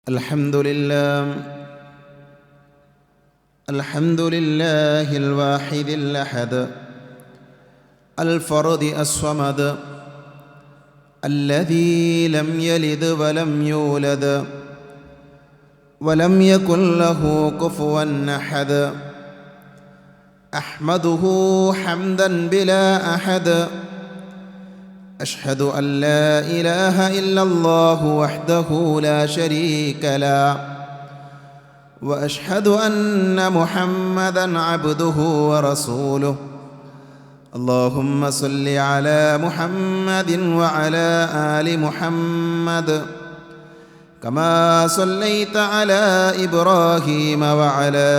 الحمد لله الواحد الأحد الفرد الصمد الذي لم يلد ولم يولد ولم يكن له كفوا أحد أحمده حمدا بلا أحد أشهد أن لا إله إلا الله وحده لا شريك له وأشهد أن محمدا عبده ورسوله اللهم صل على محمد وعلى آل محمد كما صليت على إبراهيم وعلى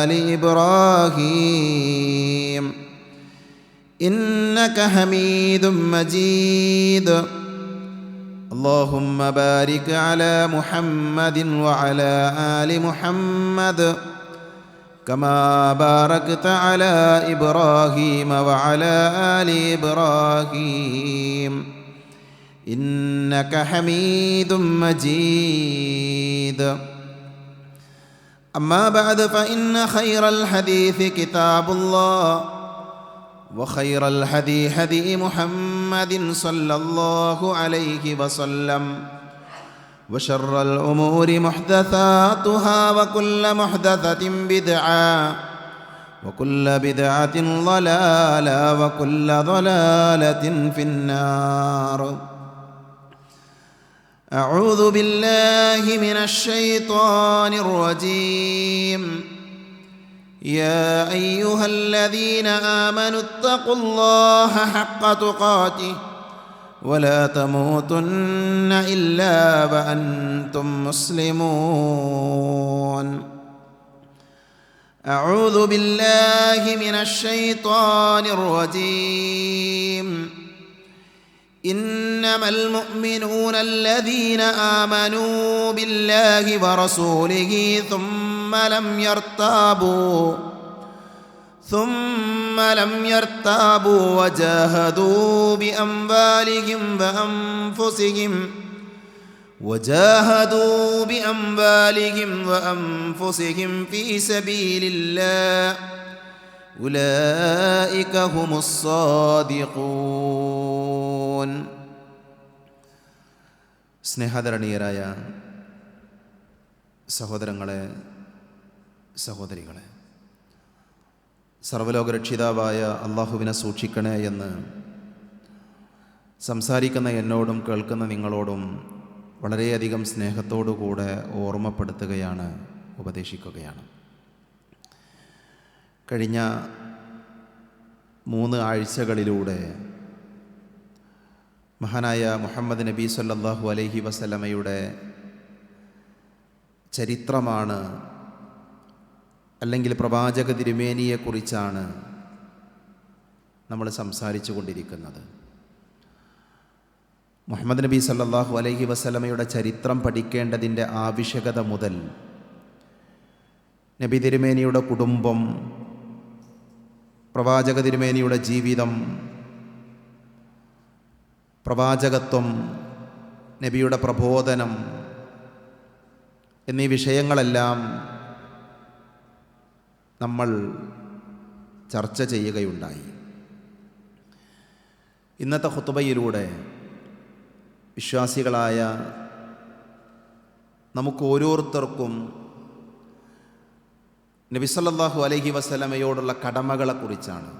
آل إبراهيم إنك حميد مجيد اللهم بارك على محمد وعلى آل محمد كما باركت على إبراهيم وعلى آل إبراهيم إنك حميد مجيد أما بعد فإن خير الحديث كتاب الله وخير الهدي هدي محمد صلى الله عليه وسلم وشر الأمور محدثاتها وكل محدثة بدعة وكل بدعة ضلالة وكل ضلالة في النار. أعوذ بالله من الشيطان الرجيم. يا أيها الذين آمنوا اتقوا الله حق تقاته ولا تموتن إلا وأنتم مسلمون. أعوذ بالله من الشيطان الرجيم. إنما المؤمنون الذين آمنوا بالله ورسوله ثم لم يرتابوا وجاهدوا بأموالهم وأنفسهم في سبيل الله أولئك هم الصادقون. സ്നേഹാദരണീയരായ സഹോദരങ്ങളെ, സഹോദരികളെ, സർവ്വലോകരക്ഷിതാവായ അള്ളാഹുവിനെ സൂക്ഷിക്കണേ എന്ന് സംസാരിക്കുന്ന എന്നോടും കേൾക്കുന്ന നിങ്ങളോടും വളരെയധികം സ്നേഹത്തോടുകൂടെ ഓർമ്മപ്പെടുത്തുകയാണ്, ഉപദേശിക്കുകയാണ്. കഴിഞ്ഞ 3 ആഴ്ചകളിലൂടെ മഹാനായ മുഹമ്മദ് നബി സല്ലല്ലാഹു അലൈഹി വസല്ലമയുടെ ചരിത്രമാണ്, അല്ലെങ്കിൽ പ്രവാചക തിരുമേനിയെക്കുറിച്ചാണ് നമ്മൾ സംസാരിച്ചു കൊണ്ടിരിക്കുന്നത്. മുഹമ്മദ് നബി സല്ലല്ലാഹു അലൈഹി വസല്ലമയുടെ ചരിത്രം പഠിക്കേണ്ടതിൻ്റെ ആവശ്യകത മുതൽ നബി തിരുമേനിയുടെ കുടുംബം, പ്രവാചക തിരുമേനിയുടെ ജീവിതം, പ്രവാചകത്വം, നബിയുടെ പ്രബോധനം എന്നീ വിഷയങ്ങളെല്ലാം നമ്മൾ ചർച്ച ചെയ്യുകയുണ്ടായി. ഇന്നത്തെ ഖുതുബയിലൂടെ വിശ്വാസികളായ നമുക്ക് ഓരോരുത്തർക്കും നബി സല്ലല്ലാഹു അലൈഹി വസല്ലമയോടുള്ള കടമകളെക്കുറിച്ചാണ്.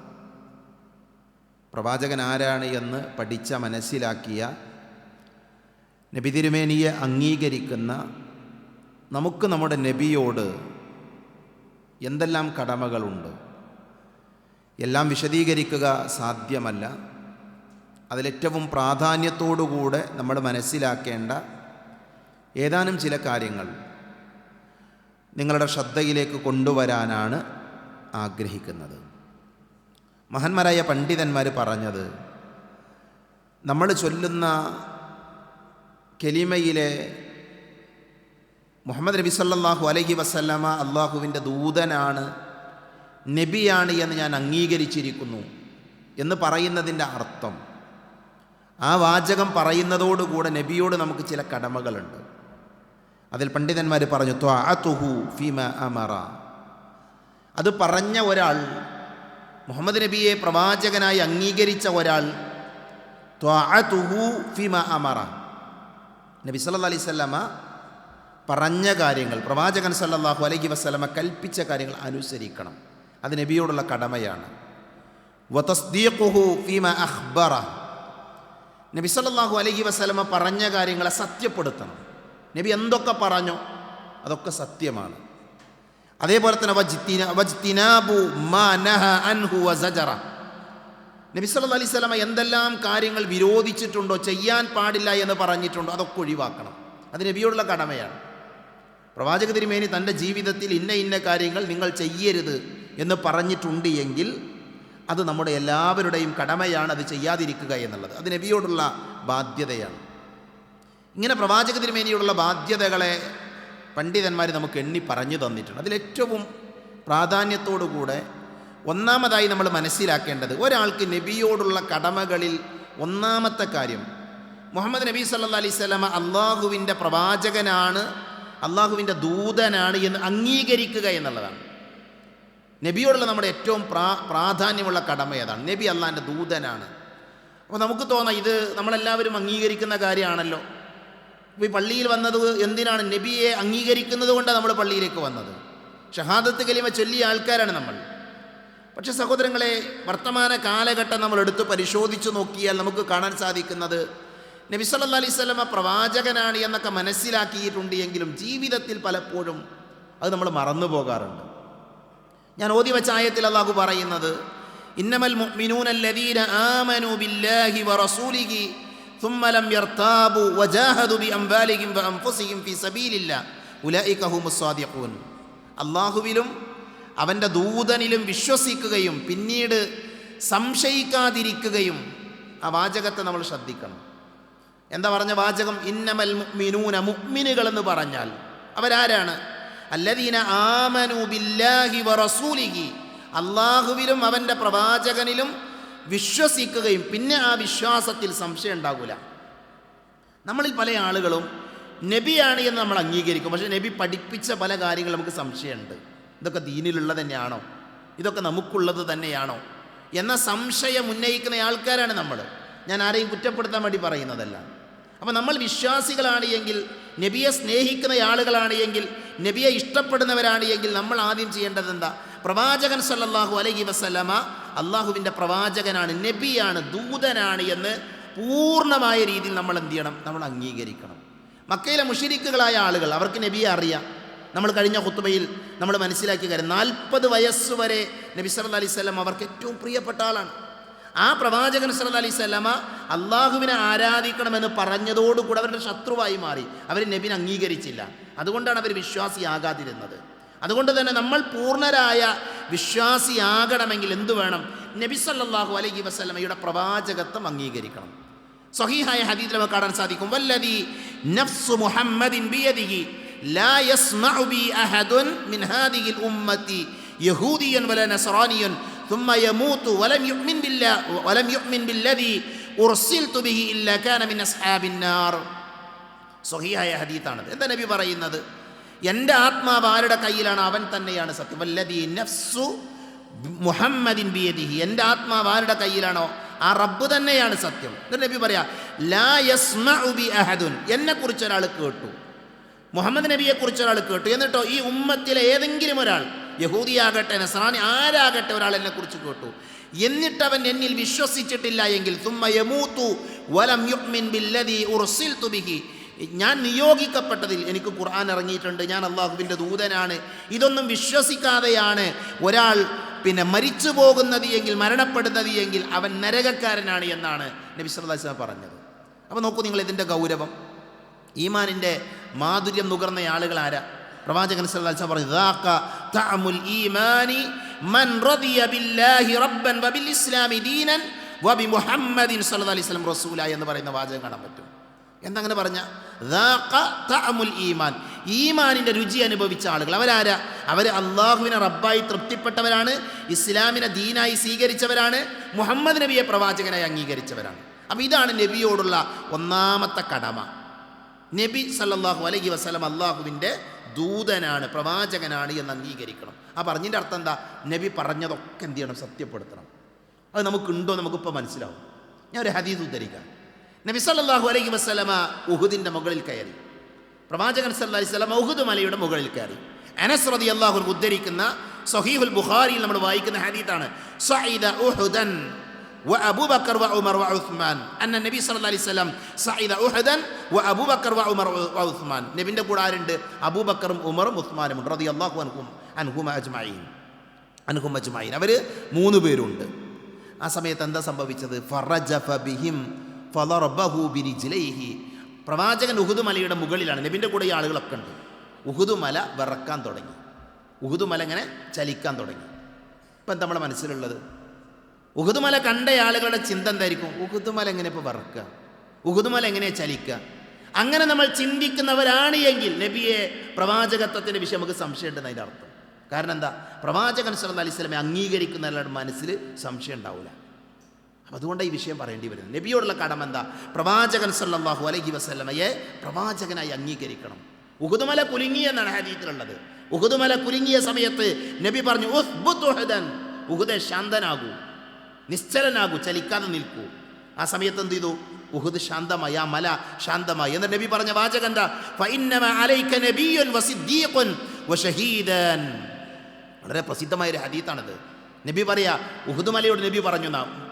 പ്രവാചകൻ ആരാണ് എന്ന് പഠിച്ച മനസ്സിലാക്കിയ, നബി തിരുമേനിയെ അംഗീകരിക്കുന്ന നമുക്ക് നമ്മുടെ നബിയോട് എന്തെല്ലാം കടമകളുണ്ട്, എല്ലാം വിശദീകരിക്കുക സാധ്യമല്ല. അതിലേറ്റവും പ്രാധാന്യത്തോടുകൂടെ നമ്മൾ മനസ്സിലാക്കേണ്ട ഏതാനും ചില കാര്യങ്ങൾ നിങ്ങളുടെ ശ്രദ്ധയിലേക്ക് കൊണ്ടുവരാനാണ് ആഗ്രഹിക്കുന്നത്. മഹാന്മാരായ പണ്ഡിതന്മാർ പറഞ്ഞത്, നമ്മൾ ചൊല്ലുന്ന കലിമയിലെ മുഹമ്മദ് നബി സല്ലല്ലാഹു അലൈഹി വസല്ലമ അള്ളാഹുവിൻ്റെ ദൂതനാണ്, നബിയാണ് എന്ന് ഞാൻ അംഗീകരിച്ചിരിക്കുന്നു എന്ന് പറയുന്നതിൻ്റെ അർത്ഥം, ആ വാചകം പറയുന്നതോടുകൂടെ നബിയോട് നമുക്ക് ചില കടമകളുണ്ട്. അതിൽ പണ്ഡിതന്മാർ പറഞ്ഞു ത്വഅതുഹു ഫീമ അമറ. അത് പറഞ്ഞ ഒരാൾ, മുഹമ്മദ് നബിയെ പ്രവാചകനായി അംഗീകരിച്ച ഒരാൾ, ത്വഅതുഹു ഫീമ അമറ, നബി സല്ലല്ലാഹു അലൈഹി വസല്ലമ പറഞ്ഞ കാര്യങ്ങൾ, പ്രവാചകൻ സല്ലല്ലാഹു അലൈഹി വസല്ലമ കൽപ്പിച്ച കാര്യങ്ങൾ അനുസരിക്കണം. അത് നബിയോടുള്ള കടമയാണ്. വതസ്ദീഖുഹു ഫീമ അഖ്ബറ, നബി സല്ലല്ലാഹു അലൈഹി വസല്ലമ പറഞ്ഞ കാര്യങ്ങളെ സത്യപ്പെടുത്തണം. നബി എന്തൊക്കെ പറഞ്ഞോ അതൊക്കെ സത്യമാണ്. അതേപോലെ തന്നെ വജ്തിനാബു മാ നഹ അൻഹു വസജറ, നബി സല്ലല്ലാഹു അലൈഹി വസല്ലമ എന്തെല്ലാം കാര്യങ്ങൾ വിരോധിച്ചിട്ടുണ്ടോ, ചെയ്യാൻ പാടില്ല എന്ന് പറഞ്ഞിട്ടുണ്ടോ അതൊക്കെ ഒഴിവാക്കണം. അത് നബിയോടുള്ള കടമയാണ്. പ്രവാചക തിരുമേനി തൻ്റെ ജീവിതത്തിൽ ഇന്ന കാര്യങ്ങൾ നിങ്ങൾ ചെയ്യരുത് എന്ന് പറഞ്ഞിട്ടുണ്ട് എങ്കിൽ അത് നമ്മുടെ എല്ലാവരുടെയും കടമയാണ് അത് ചെയ്യാതിരിക്കുക എന്നുള്ളത്. അത് നബിയോടുള്ള ബാധ്യതയാണ്. ഇങ്ങനെ പ്രവാചക തിരുമേനിയോടുള്ള ബാധ്യതകളെ പണ്ഡിതന്മാർ നമുക്ക് എണ്ണി പറഞ്ഞു തന്നിട്ടുണ്ട്. അതിലേറ്റവും പ്രാധാന്യത്തോടുകൂടെ ഒന്നാമതായി നമ്മൾ മനസ്സിലാക്കേണ്ടത്, ഒരാൾക്ക് നബിയോടുള്ള കടമകളിൽ ഒന്നാമത്തെ കാര്യം, മുഹമ്മദ് നബി സല്ലല്ലാഹു അലൈഹി വസല്ലമ അള്ളാഹുവിൻ്റെ പ്രവാചകനാണ്, അള്ളാഹുവിൻ്റെ ദൂതനാണ് എന്ന് അംഗീകരിക്കുക എന്നുള്ളതാണ്. നബിയോടുള്ള നമ്മുടെ ഏറ്റവും പ്രാധാന്യമുള്ള കടമ അതാണ്. നബി അള്ളാഹിൻ്റെ ദൂതനാണ്. അപ്പോൾ നമുക്ക് തോന്നാം ഇത് നമ്മളെല്ലാവരും അംഗീകരിക്കുന്ന കാര്യമാണല്ലോ. ഇപ്പോൾ ഈ പള്ളിയിൽ വന്നത് എന്തിനാണ്? നബിയെ അംഗീകരിക്കുന്നത് കൊണ്ടാണ് നമ്മൾ പള്ളിയിലേക്ക് വന്നത്. ഷഹാദത്ത് കലിമ ചൊല്ലിയ ആൾക്കാരാണ് നമ്മൾ. പക്ഷേ സഹോദരങ്ങളെ, വർത്തമാന കാലഘട്ടം നമ്മൾ എടുത്ത് പരിശോധിച്ച് നോക്കിയാൽ നമുക്ക് കാണാൻ സാധിക്കുന്നത്, നബി സല്ലല്ലാഹു അലൈഹി വസല്ലമ പ്രവാചകനാണ് എന്നൊക്കെ മനസ്സിലാക്കിയിട്ടുണ്ട് എങ്കിലും ജീവിതത്തിൽ പലപ്പോഴും അത് നമ്മൾ മറന്നു പോകാറുണ്ട്. ഞാൻ ഓതി വെച്ച ആയത്തിൽ അല്ലാഹു പറയുന്നത്, ഇന്നമൽ മുഅ്മിനൂന അല്ലദീന ആമനൂ ബില്ലാഹി വറസൂലിഹി ثم لم يرتابوا وجاهدوا بأموالهم وأنفسهم في سبيل الله أولئك هم الصادقون. അല്ലാഹുവിലും അവൻ്റെ ദൂതനിലും വിശ്വസിക്കുകയും പിന്നീട് സംശയിക്കാതിരിക്കുകയും, ആ വാചകത്തെ നമ്മൾ ശ്രദ്ധിക്കണം. എന്താ പറഞ്ഞ വാചകം? ഇന്നമൽ മുഅ്മിനൂന, മുഅ്മിനുകൾ എന്ന് പറഞ്ഞാൽ അവരാരാണ്? അല്ലദീന ആമനൂ ബില്ലാഹി വറസൂലിഹി, അല്ലാഹുവിലും അവൻ്റെ പ്രവാചകനിലും വിശ്വസിക്കുകയും പിന്നെ ആ വിശ്വാസത്തിൽ സംശയം ഉണ്ടാകില്ല. നമ്മളിൽ പല ആളുകളും നബിയാണ് എന്ന് നമ്മൾ അംഗീകരിക്കും, പക്ഷേ നബി പഠിപ്പിച്ച പല കാര്യങ്ങൾ നമുക്ക് സംശയമുണ്ട്. ഇതൊക്കെ ദീനിലുള്ളത് തന്നെയാണോ, ഇതൊക്കെ നമുക്കുള്ളത് തന്നെയാണോ എന്ന സംശയം ഉന്നയിക്കുന്ന ആൾക്കാരാണ് നമ്മൾ. ഞാൻ ആരെയും കുറ്റപ്പെടുത്താൻ വേണ്ടി പറയുന്നതല്ല. അപ്പോൾ നമ്മൾ വിശ്വാസികളാണ് എങ്കിൽ, നബിയെ സ്നേഹിക്കുന്ന ആളുകളാണ് എങ്കിൽ, നബിയെ ഇഷ്ടപ്പെടുന്നവരാണ് എങ്കിൽ നമ്മൾ ആദ്യം ചെയ്യേണ്ടത് എന്താ? പ്രവാചകൻ സല്ലല്ലാഹു അലൈഹി വസല്ലമ അള്ളാഹുവിൻ്റെ പ്രവാചകനാണ്, നബിയാണ്, ദൂതനാണ് എന്ന് പൂർണ്ണമായ രീതിയിൽ നമ്മൾ എന്ത് ചെയ്യണം? നമ്മൾ അംഗീകരിക്കണം. മക്കയിലെ മുശ്രിക്കുകളായ ആളുകൾ, അവർക്ക് നബിയെ അറിയാം. നമ്മൾ കഴിഞ്ഞ ഖുത്ബയിൽ നമ്മൾ മനസ്സിലാക്കിയ കാര്യം, 40 വയസ്സ് വരെ നബി സല്ലല്ലാഹു അലൈഹി വസല്ലം അവർക്ക് ഏറ്റവും പ്രിയപ്പെട്ട ആളാണ്. ആ പ്രവാചകൻ സല്ലല്ലാഹു അലൈഹി വസല്ലമ അള്ളാഹുവിനെ ആരാധിക്കണമെന്ന് പറഞ്ഞതോടുകൂടെ അവരുടെ ശത്രുവായി മാറി. അവർ നബിനെ അംഗീകരിച്ചില്ല. അതുകൊണ്ടാണ് അവർ വിശ്വാസിയാകാതിരുന്നത്. അതുകൊണ്ട് തന്നെ നമ്മൾ പൂർണ്ണരായ വിശ്വാസിയാകണമെങ്കിൽ എന്തു വേണം? നബി സല്ലല്ലാഹു അലൈഹി വസല്ലമയുടെ പ്രവാചകത്വം അംഗീകരിക്കണം. സ്വഹീഹായ ഹദീസിൽ നമുക്ക് കാണാൻ സാധിക്കും, വല്ലദീ നഫ്സു മുഹമ്മദിൻ ബിയദിഹി ലാ യസ്മഉ ബി അഹദുൻ മിൻ ഹാദിഹിൽ ഉമ്മത്തി യഹൂദിയൻ വല നസ്റാനിയൻ ثم يموت ولم يؤمن بالذي أرسلت به إلا كان من أصحاب النار. സ്വഹീഹായ ഹദീസാണ്. എന്താ നബി പറയുന്നത്? എൻ്റെ ആത്മാവ് ആരുടെ കയ്യിലാണ് അവൻ തന്നെയാണ് സത്യം. വല്ലദീ നഫ്സു മുഹമ്മദിൻ ബിയദിഹി, എൻ്റെ ആത്മാവ് ആരുടെ കയ്യിലാണോ ആ റബ്ബ് തന്നെയാണ് സത്യം. എന്നിട്ട് നബി പറയാ, ലാ യസ്മഉ ബി അഹദുൻ, എന്നെക്കുറിച്ച് ഒരാൾ കേട്ടു, മുഹമ്മദ് നബിയെക്കുറിച്ച് ഒരാൾ കേട്ടു, എന്നിട്ടോ ഈ ഉമ്മത്തിലെ ഏതെങ്കിലും ഒരാൾ, യഹൂദിയാകട്ടെ നസ്രാനി ആരാകട്ടെ, ഒരാൾ എന്നെക്കുറിച്ച് കേട്ടു, എന്നിട്ടവൻ എന്നിൽ വിശ്വസിച്ചിട്ടില്ല എങ്കിൽ തുമ്മ യമൂതു വലം യുഅ്മിൻ ബില്ലദീ ഉർസിൽതു ബിഹി, ഞാൻ നിയോഗിക്കപ്പെട്ടതിൽ, എനിക്ക് ഖുർആൻ ഇറങ്ങിയിട്ടുണ്ട്, ഞാൻ അള്ളാഹുവിൻ്റെ ദൂതനാണ്, ഇതൊന്നും വിശ്വസിക്കാതെയാണ് ഒരാൾ മരിച്ചു പോകുന്നത് എങ്കിൽ, മരണപ്പെടുന്നത് എങ്കിൽ അവൻ നരകക്കാരനാണ് എന്നാണ് നബി സല്ലല്ലാഹു അലൈഹി വസല്ലം പറഞ്ഞത്. അപ്പോൾ നോക്കൂ നിങ്ങൾ ഇതിൻ്റെ ഗൗരവം. ഈമാനിൻ്റെ മാധുര്യം നുകർന്ന ആളുകൾ ആരാ? പ്രവാചകൻ സല്ലല്ലാഹു അലൈഹി വസല്ലം പറഞ്ഞു, ദാഖ തഅമുൽ ഈമാനി മൻ റദിയ ബില്ലാഹി റബ്ബൻ വബിൽ ഇസ്ലാമി ദീനൻ വബി മുഹമ്മദിൻ സല്ലല്ലാഹു അലൈഹി വസല്ലം റസൂല എന്ന് പറയുന്ന വാചകം കാണാൻ പറ്റും. എന്താ അങ്ങനെ പറഞ്ഞ? ദാഖ തഅമുൽ ഈമാൻ, ഈമാനിൻ്റെ രുചി അനുഭവിച്ച ആളുകൾ അവരാരാ? അവർ അള്ളാഹുവിനെ റബ്ബായി തൃപ്തിപ്പെട്ടവരാണ്, ഇസ്ലാമിനെ ദീനായി സ്വീകരിച്ചവരാണ്, മുഹമ്മദ് നബിയെ പ്രവാചകനായി അംഗീകരിച്ചവരാണ്. അപ്പോൾ ഇതാണ് നബിയോടുള്ള ഒന്നാമത്തെ കടമ. നബി സല്ലല്ലാഹു അലൈഹി വസല്ലം അള്ളാഹുവിൻ്റെ ദൂതനാണ്, പ്രവാചകനാണ് എന്ന് അംഗീകരിക്കണം. ആ പറഞ്ഞതിൻ്റെ അർത്ഥം എന്താ? നബി പറഞ്ഞതൊക്കെ എന്ത് ചെയ്യണം? സത്യപ്പെടുത്തണം. അത് നമുക്കുണ്ടോ? നമുക്കിപ്പോൾ മനസ്സിലാവും. ഞാൻ ഒരു ഹദീസ് ഉദ്ധരിക്കാം. നബി സല്ലല്ലാഹു അലൈഹി വസല്ലമ ഉഹുദിൻ്റെ മുകളിൽ കയറി. പ്രവാചകൻ സല്ലല്ലാഹു അലൈഹി വസല്ലം ഉഹുദ് മലയുടെ മുകളിൽ കയറി. അനസ് റളിയല്ലാഹു അൻഹു ഉദ്ധരിക്കുന്ന സ്വഹീഹുൽ ബുഖാരിയിൽ നമ്മൾ വായിക്കുന്ന ഹദീസാണ്. സഈദ ഉഹുദൻ وأبو بكر وعمر وعثمان أن النبي صلى الله عليه وسلم صعد أحدا وأبو بكر وعمر وعثمان നബിന്റെ കൂടെ ആരുണ്ട്? അബൂബക്കറും ഉമറും ഉസ്മാനും റളിയല്ലാഹു അൻഹും അജ്മഈൻ. അവർ 3 പേരുണ്ട്. ആ സമയത്ത് എന്താ സംഭവിച്ചത്? ഫറജഫ ബിഹിം ഫളറബഹു ബിരിജ്ലൈഹി. പ്രവാചകൻ ഉഹുദ് മലയുടെ മുകളിലാണ്. നബിന്റെ കൂടെ ഈ ആളുകളൊക്കെ ഉണ്ട്. ഉഹുദ് മല വിറക്കാൻ തുടങ്ങി. ഉഹുദ് മല ഇങ്ങനെ ചലിക്കാൻ തുടങ്ങി. ഇപ്പം എന്താ നമ്മുടെ മനസ്സിലുള്ളത്? ഉഹുദ് മല കണ്ട ആളുകളുടെ ചിന്ത എന്തായിരിക്കും? ഉഹുദ് മല എങ്ങനെ ഇപ്പോൾ വറക്കുക? ഉഹുദ് മല എങ്ങനെ ചലിക്കുക? അങ്ങനെ നമ്മൾ ചിന്തിക്കുന്നവരാണ് എങ്കിൽ നബിയെ പ്രവാചകത്വത്തിൻ്റെ വിഷയം നമുക്ക് സംശയമുണ്ടെന്ന് അതിൻ്റെ അർത്ഥം. കാരണം എന്താ? പ്രവാചകൻ സല്ലല്ലാഹു അലൈഹി വസല്ലമയെ അംഗീകരിക്കുന്നവരുടെ മനസ്സിൽ സംശയം ഉണ്ടാവില്ല. അപ്പം അതുകൊണ്ടാണ് ഈ വിഷയം പറയേണ്ടി വരുന്നത്. നബിയോടുള്ള കടമ എന്താ? പ്രവാചകൻ സല്ലല്ലാഹു അലൈഹി വസല്ലമയെ പ്രവാചകനായി അംഗീകരിക്കണം. ഉഹുദ് മല കുലുങ്ങി എന്നാണ് ഹദീസിലുള്ളത്. ഉഹുദ് മല കുലുങ്ങിയ സമയത്ത് നബി പറഞ്ഞു, ഉസ്ബുത് ഉഹദൻ, ഉഹുദേ ശാന്തനാകൂ, നിശ്ചലനാകൂ, ചലിക്കാതെ നിൽക്കൂ. ആ സമയത്ത് എന്ത് ചെയ്തു? ഉഹുദ് ശാന്തമായി, ആ മല ശാന്തമായി. എന്നിട്ട് നബി പറഞ്ഞ വാചകം എന്താ? ഫഇന്നമ അലൈക നബിയ്യുൻ വസിദ്ദീഖുൻ വശഹീദൻ. വളരെ പ്രസിദ്ധമായൊരു ഹദീത്താണത്. നബി പറയാ, ഉഹുദ് മലയോട് നബി പറഞ്ഞു,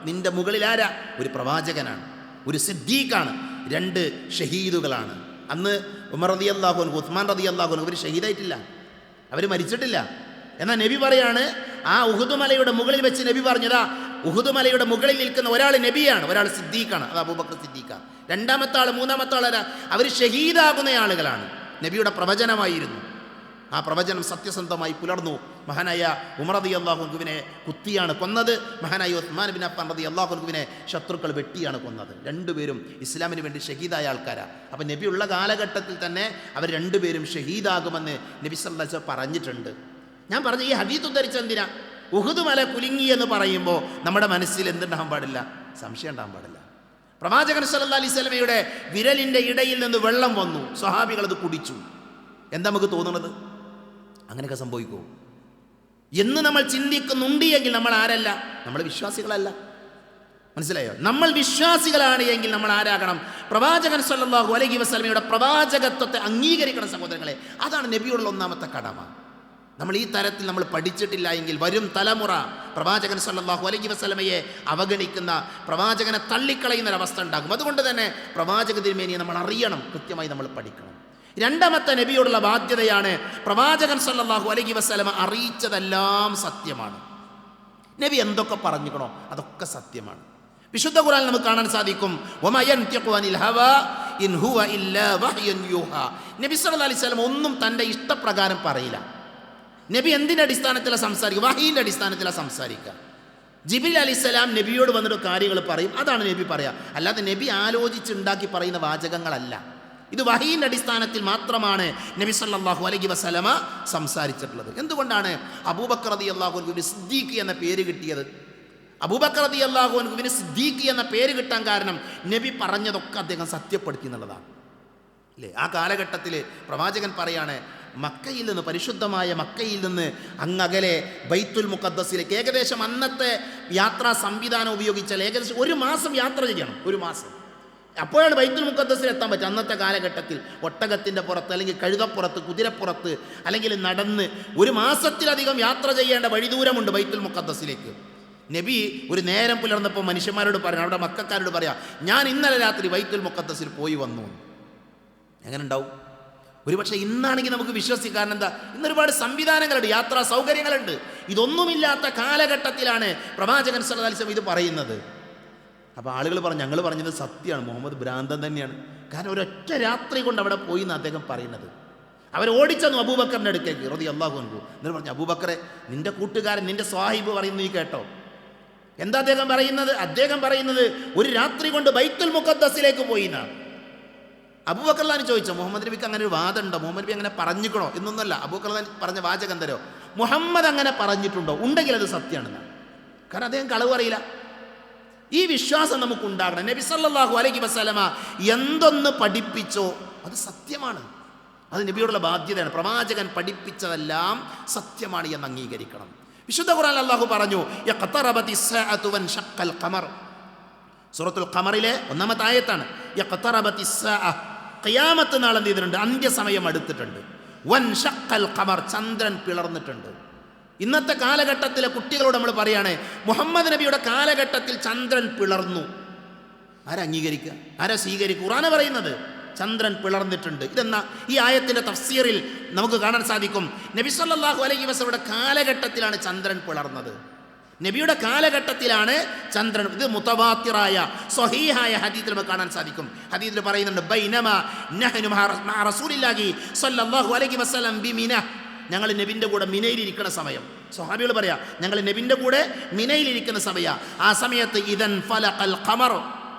നിന്റെ മുകളിൽ ആരാ? ഒരു പ്രവാചകനാണ്, ഒരു സിദ്ദീഖാണ്, 2 ഷഹീദുകളാണ്. അന്ന് ഉമർ റളിയല്ലാഹു അൻഹു, ഉസ്മാൻ റളിയല്ലാഹു അൻഹു അവർ ഷഹീദായിട്ടില്ല, അവർ മരിച്ചിട്ടില്ല. എന്നാൽ നബി പറയാണ്, ആ ഉഹുദ് മലയുടെ മുകളിൽ വെച്ച് നബി പറഞ്ഞതാ, ഉഹുദ് മലയുടെ മുകളിൽ നിൽക്കുന്ന ഒരാൾ നബിയാണ്, ഒരാൾ സിദ്ദീഖാണ്, അത് അബൂബക്കർ സിദ്ദീഖാണ്. 2-ാമത്തെ ആൾ 3-ാമത്തെ ആളാരാ? അവർ ഷഹീദാകുന്ന ആളുകളാണ്. നബിയുടെ പ്രവചനമായിരുന്നു. ആ പ്രവചനം സത്യസന്ധമായി പുലർന്നു. മഹാനായ ഉമർ റളിയല്ലാഹു അൻഹുവിനെ കുത്തിയാണ് കൊന്നത്. മഹാനായ ഉസ്മാൻ ബിൻ അഫ്ഫാൻ റളിയല്ലാഹു അൻഹുവിനെ ശത്രുക്കൾ വെട്ടിയാണ് കൊന്നത്. 2 പേരും ഇസ്ലാമിന് വേണ്ടി ഷഹീദായ ആൾക്കാരാണ്. അപ്പം നബി ഉള്ള കാലഘട്ടത്തിൽ തന്നെ അവർ 2 പേരും ഷഹീദാകുമെന്ന് നബി സല്ലല്ലാഹു അലൈഹി വസല്ലം പറഞ്ഞിട്ടുണ്ട്. ഞാൻ പറഞ്ഞ ഈ ഹദീസ് ഉദ്ധരിച്ചെന്തിനാ? ഉഹുദ് മല കുലുങ്ങി എന്ന് പറയുമ്പോൾ നമ്മുടെ മനസ്സിൽ എന്തുണ്ടാകാൻ പാടില്ല? സംശയം ഉണ്ടാകാൻ പാടില്ല. പ്രവാചകൻ സല്ലല്ലാഹു അലൈഹി വസല്ലമയുടെ വിരലിൻ്റെ ഇടയിൽ നിന്ന് വെള്ളം വന്നു, സ്വഹാബികൾ അത് കുടിച്ചു. എന്താ നമുക്ക് തോന്നുന്നത്? അങ്ങനെയൊക്കെ സംഭവിക്കുമോ എന്ന് നമ്മൾ ചിന്തിക്കുന്നുണ്ട് എങ്കിൽ നമ്മൾ ആരല്ല? നമ്മൾ വിശ്വാസികളല്ല. മനസ്സിലായോ? നമ്മൾ വിശ്വാസികളാണ് എങ്കിൽ നമ്മൾ ആരാകണം? പ്രവാചകൻ സല്ലല്ലാഹു അലൈഹി വസല്ലമയുടെ പ്രവാചകത്വത്തെ അംഗീകരിക്കണം സഹോദരങ്ങളെ. അതാണ് നബിയോടുള്ള 1-ാമത്തെ കടമ. നമ്മൾ ഈ തരത്തിൽ നമ്മൾ പഠിച്ചിട്ടില്ല എങ്കിൽ വരും തലമുറ പ്രവാചകൻ സല്ലല്ലാഹു അലൈഹി വസല്ലമയെ അവഗണിക്കുന്ന, പ്രവാചകനെ തള്ളിക്കളയുന്നൊരവസ്ഥ ഉണ്ടാകും. അതുകൊണ്ട് തന്നെ പ്രവാചക തിരുമേനിയെ നമ്മൾ അറിയണം, കൃത്യമായി നമ്മൾ പഠിക്കണം. 2-ാമത്തെ നബിയോടുള്ള ബാധ്യതയാണ് പ്രവാചകൻ സല്ലല്ലാഹു അലൈഹി വസല്ലമ അറിയിച്ചതെല്ലാം സത്യമാണ്. നബി എന്തൊക്കെ പറഞ്ഞിക്കണോ അതൊക്കെ സത്യമാണ്. വിശുദ്ധ ഖുർആനിൽ നമുക്ക് കാണാൻ സാധിക്കും, വമാ യൻതിഖു അനിൽ ഹവാ ഇൻ ഹുവ ഇല്ലാ വഹ്യുൻ യൂഹാ. നബി സല്ലല്ലാഹു അലൈഹി വസല്ലം ഒന്നും തൻ്റെ ഇഷ്ടപ്രകാരം പറയില്ല. നബി എന്തിൻ്റെ അടിസ്ഥാനത്തിലാണ് സംസാരിക്കുക? വഹീൻ്റെ അടിസ്ഥാനത്തിലാണ് സംസാരിക്കുക. ജിബ്രീൽ അലൈഹിസ്സലാം നബിയോട് വന്നിട്ട് കാര്യങ്ങൾ പറയും, അതാണ് നബി പറയുക. അല്ലാതെ നബി ആലോചിച്ചുണ്ടാക്കി പറയുന്ന വാചകങ്ങളല്ല. ഇത് വഹീൻ്റെ അടിസ്ഥാനത്തിൽ മാത്രമാണ് നബി സല്ലല്ലാഹു അലൈഹി വസല്ലമ സംസാരിച്ചിട്ടുള്ളത്. എന്തുകൊണ്ടാണ് അബൂബക്കർ റളിയല്ലാഹു അൻഹുവിന് സിദ്ദീഖ് എന്ന പേര് കിട്ടിയത്? അബൂബക്കർ റളിയല്ലാഹു അൻഹുവിന് സിദ്ദീഖ് എന്ന പേര് കിട്ടാൻ കാരണം നബി പറഞ്ഞതൊക്കെ അദ്ദേഹം സത്യപ്പെടുത്തി എന്നുള്ളതാണ് അല്ലേ? ആ കാലഘട്ടത്തിൽ പ്രവാചകൻ പറയാണ്, മക്കയിൽ നിന്ന്, പരിശുദ്ധമായ മക്കയിൽ നിന്ന് അങ്ങകലെ ബൈത്തുൽ മുഖദ്ദസിലേക്ക് ഏകദേശം അന്നത്തെ യാത്രാ സംവിധാനം ഉപയോഗിച്ചാൽ ഏകദേശം 1 മാസം യാത്ര ചെയ്യണം. 1 മാസം. അപ്പോഴാണ് ബൈത്തുൽ മുഖദ്ദസിൽ എത്താൻ പറ്റും. അന്നത്തെ കാലഘട്ടത്തിൽ ഒട്ടകത്തിൻ്റെ പുറത്ത്, അല്ലെങ്കിൽ കഴുതപ്പുറത്ത്, കുതിരപ്പുറത്ത്, അല്ലെങ്കിൽ നടന്ന് 1 മാസത്തിലധികം യാത്ര ചെയ്യേണ്ട വഴിദൂരമുണ്ട് ബൈത്തുൽ മുഖദ്ദസിലേക്ക്. നബി ഒരു നേരം പുലർന്നപ്പോൾ മനുഷ്യന്മാരോട് പറയാം, അവിടെ മക്കക്കാരോട് പറയാം, ഞാൻ ഇന്നലെ രാത്രി ബൈത്തുൽ മുഖദ്ദസിൽ പോയി വന്നു. എങ്ങനെ ഉണ്ടാവും? ഒരുപക്ഷെ ഇന്നാണെങ്കിൽ നമുക്ക് വിശ്വസിക്കാം. കാരണം എന്താ? ഇന്നൊരുപാട് സംവിധാനങ്ങളുണ്ട്, യാത്രാ സൗകര്യങ്ങളുണ്ട്. ഇതൊന്നുമില്ലാത്ത കാലഘട്ടത്തിലാണ് പ്രവാചകൻ സല്ലല്ലാഹു അലൈഹി വസല്ലം ഇത് പറയുന്നത്. അപ്പോൾ ആളുകൾ പറഞ്ഞു, ഞങ്ങൾ പറഞ്ഞത് സത്യമാണ്, മുഹമ്മദ് ഭ്രാന്തൻ തന്നെയാണ്. കാരണം ഒരൊറ്റ രാത്രി കൊണ്ട് അവിടെ പോയി എന്ന് അദ്ദേഹം പറയുന്നത്. അവർ ഓടിച്ചെന്നു അബൂബക്കറിൻ്റെ അടുക്കേക്ക് റളിയല്ലാഹു അൻഹു. എന്നിട്ട് പറഞ്ഞു, അബൂബക്കറെ, നിന്റെ കൂട്ടുകാരൻ, നിന്റെ സ്വാഹിബ് പറയുന്നത് നീ കേട്ടോ? എന്താ അദ്ദേഹം പറയുന്നത്? അദ്ദേഹം പറയുന്നത് 1 രാത്രി കൊണ്ട് ബൈത്തുൽ മുഖദ്ദസിലേക്ക് പോയി എന്നാണ്. അബൂബക്കർ ചോദിച്ചോ, മുഹമ്മദ് നബിക്ക് അങ്ങനെ ഒരു വാദം ഉണ്ടോ? മുഹമ്മദ് നബി അങ്ങനെ പറഞ്ഞിക്കണോ എന്നൊന്നുമല്ല. അബൂബക്കർ പറഞ്ഞ വാചകം എന്തരോ, മുഹമ്മദ് അങ്ങനെ പറഞ്ഞിട്ടുണ്ടോ? ഉണ്ടെങ്കിൽ അത് സത്യമാണെന്നാണ്. കാരണം അദ്ദേഹം കളവ് പറയില്ല. ഈ വിശ്വാസം നമുക്കുണ്ടാകണം. നബി സല്ലല്ലാഹു അലൈഹി വസല്ലമ എന്തൊന്ന് പഠിപ്പിച്ചോ അത് സത്യമാണ്. അത് നബിയോടുള്ള ബാധ്യതയാണ്. പ്രവാചകൻ പഠിപ്പിച്ചതെല്ലാം സത്യമാണ് എന്ന് അംഗീകരിക്കണം. വിശുദ്ധ ഖുർആനിൽ അല്ലാഹു പറഞ്ഞു, യഖ്തറബത്തിസ് സഅതു വൻഷഖൽ ഖമർ. സൂറത്തുൽ ഖമറിലെ 1-ാമത്തെ ആയത്താണ്. യഖ്തറബത്തിസ് സഅ, ഖിയാമത്ത് നാൾ എന്ത് ചെയ്തിട്ടുണ്ട്? അന്ത്യസമയം അടുത്തിട്ടുണ്ട്. വൻഷഖൽ ഖമർ, ചന്ദ്രൻ പിളർന്നിട്ടുണ്ട്. ഇന്നത്തെ കാലഘട്ടത്തിലെ കുട്ടികളോട് നമ്മൾ പറയാണ്, മുഹമ്മദ് നബിയുടെ കാലഘട്ടത്തിൽ ചന്ദ്രൻ പിളർന്നു. ആരാ അംഗീകരിക്കുക? ആരാ സ്വീകരിക്കുക? ഖുർആൻ പറയുന്നത് ചന്ദ്രൻ പിളർന്നിട്ടുണ്ട്. ഇതെന്നാ ഈ ആയത്തിന്റെ തഫ്സീറിൽ നമുക്ക് കാണാൻ സാധിക്കും, നബി സല്ലല്ലാഹു അലൈഹി വസല്ലമയുടെ കാലഘട്ടത്തിലാണ് ചന്ദ്രൻ പിളർന്നത്. നബിയുടെ കാലഘട്ടത്തിലാണ് ചന്ദ്രൻ. ഇത് മുതവാത്തിറായ സ്വഹീഹായ ഹദീസിൽ നമുക്ക് കാണാൻ സാധിക്കും. ഹദീസിൽ പറയുന്നുണ്ട്, ബൈനമാ നഹ്നു മഅ റസൂലില്ലാഹി സ്വല്ലല്ലാഹു അലൈഹി വസല്ലം ബിമിന, ഞങ്ങൾ നബിൻ്റെ കൂടെ മിനയിലിരിക്കുന്ന സമയം. സ്വഹാബികൾ പറയാ, ഞങ്ങൾ നബിൻ്റെ കൂടെ മിനയിലിരിക്കുന്ന സമയം. ആ സമയത്ത് ഇദൻ ഫലഖൽ ഖമർ,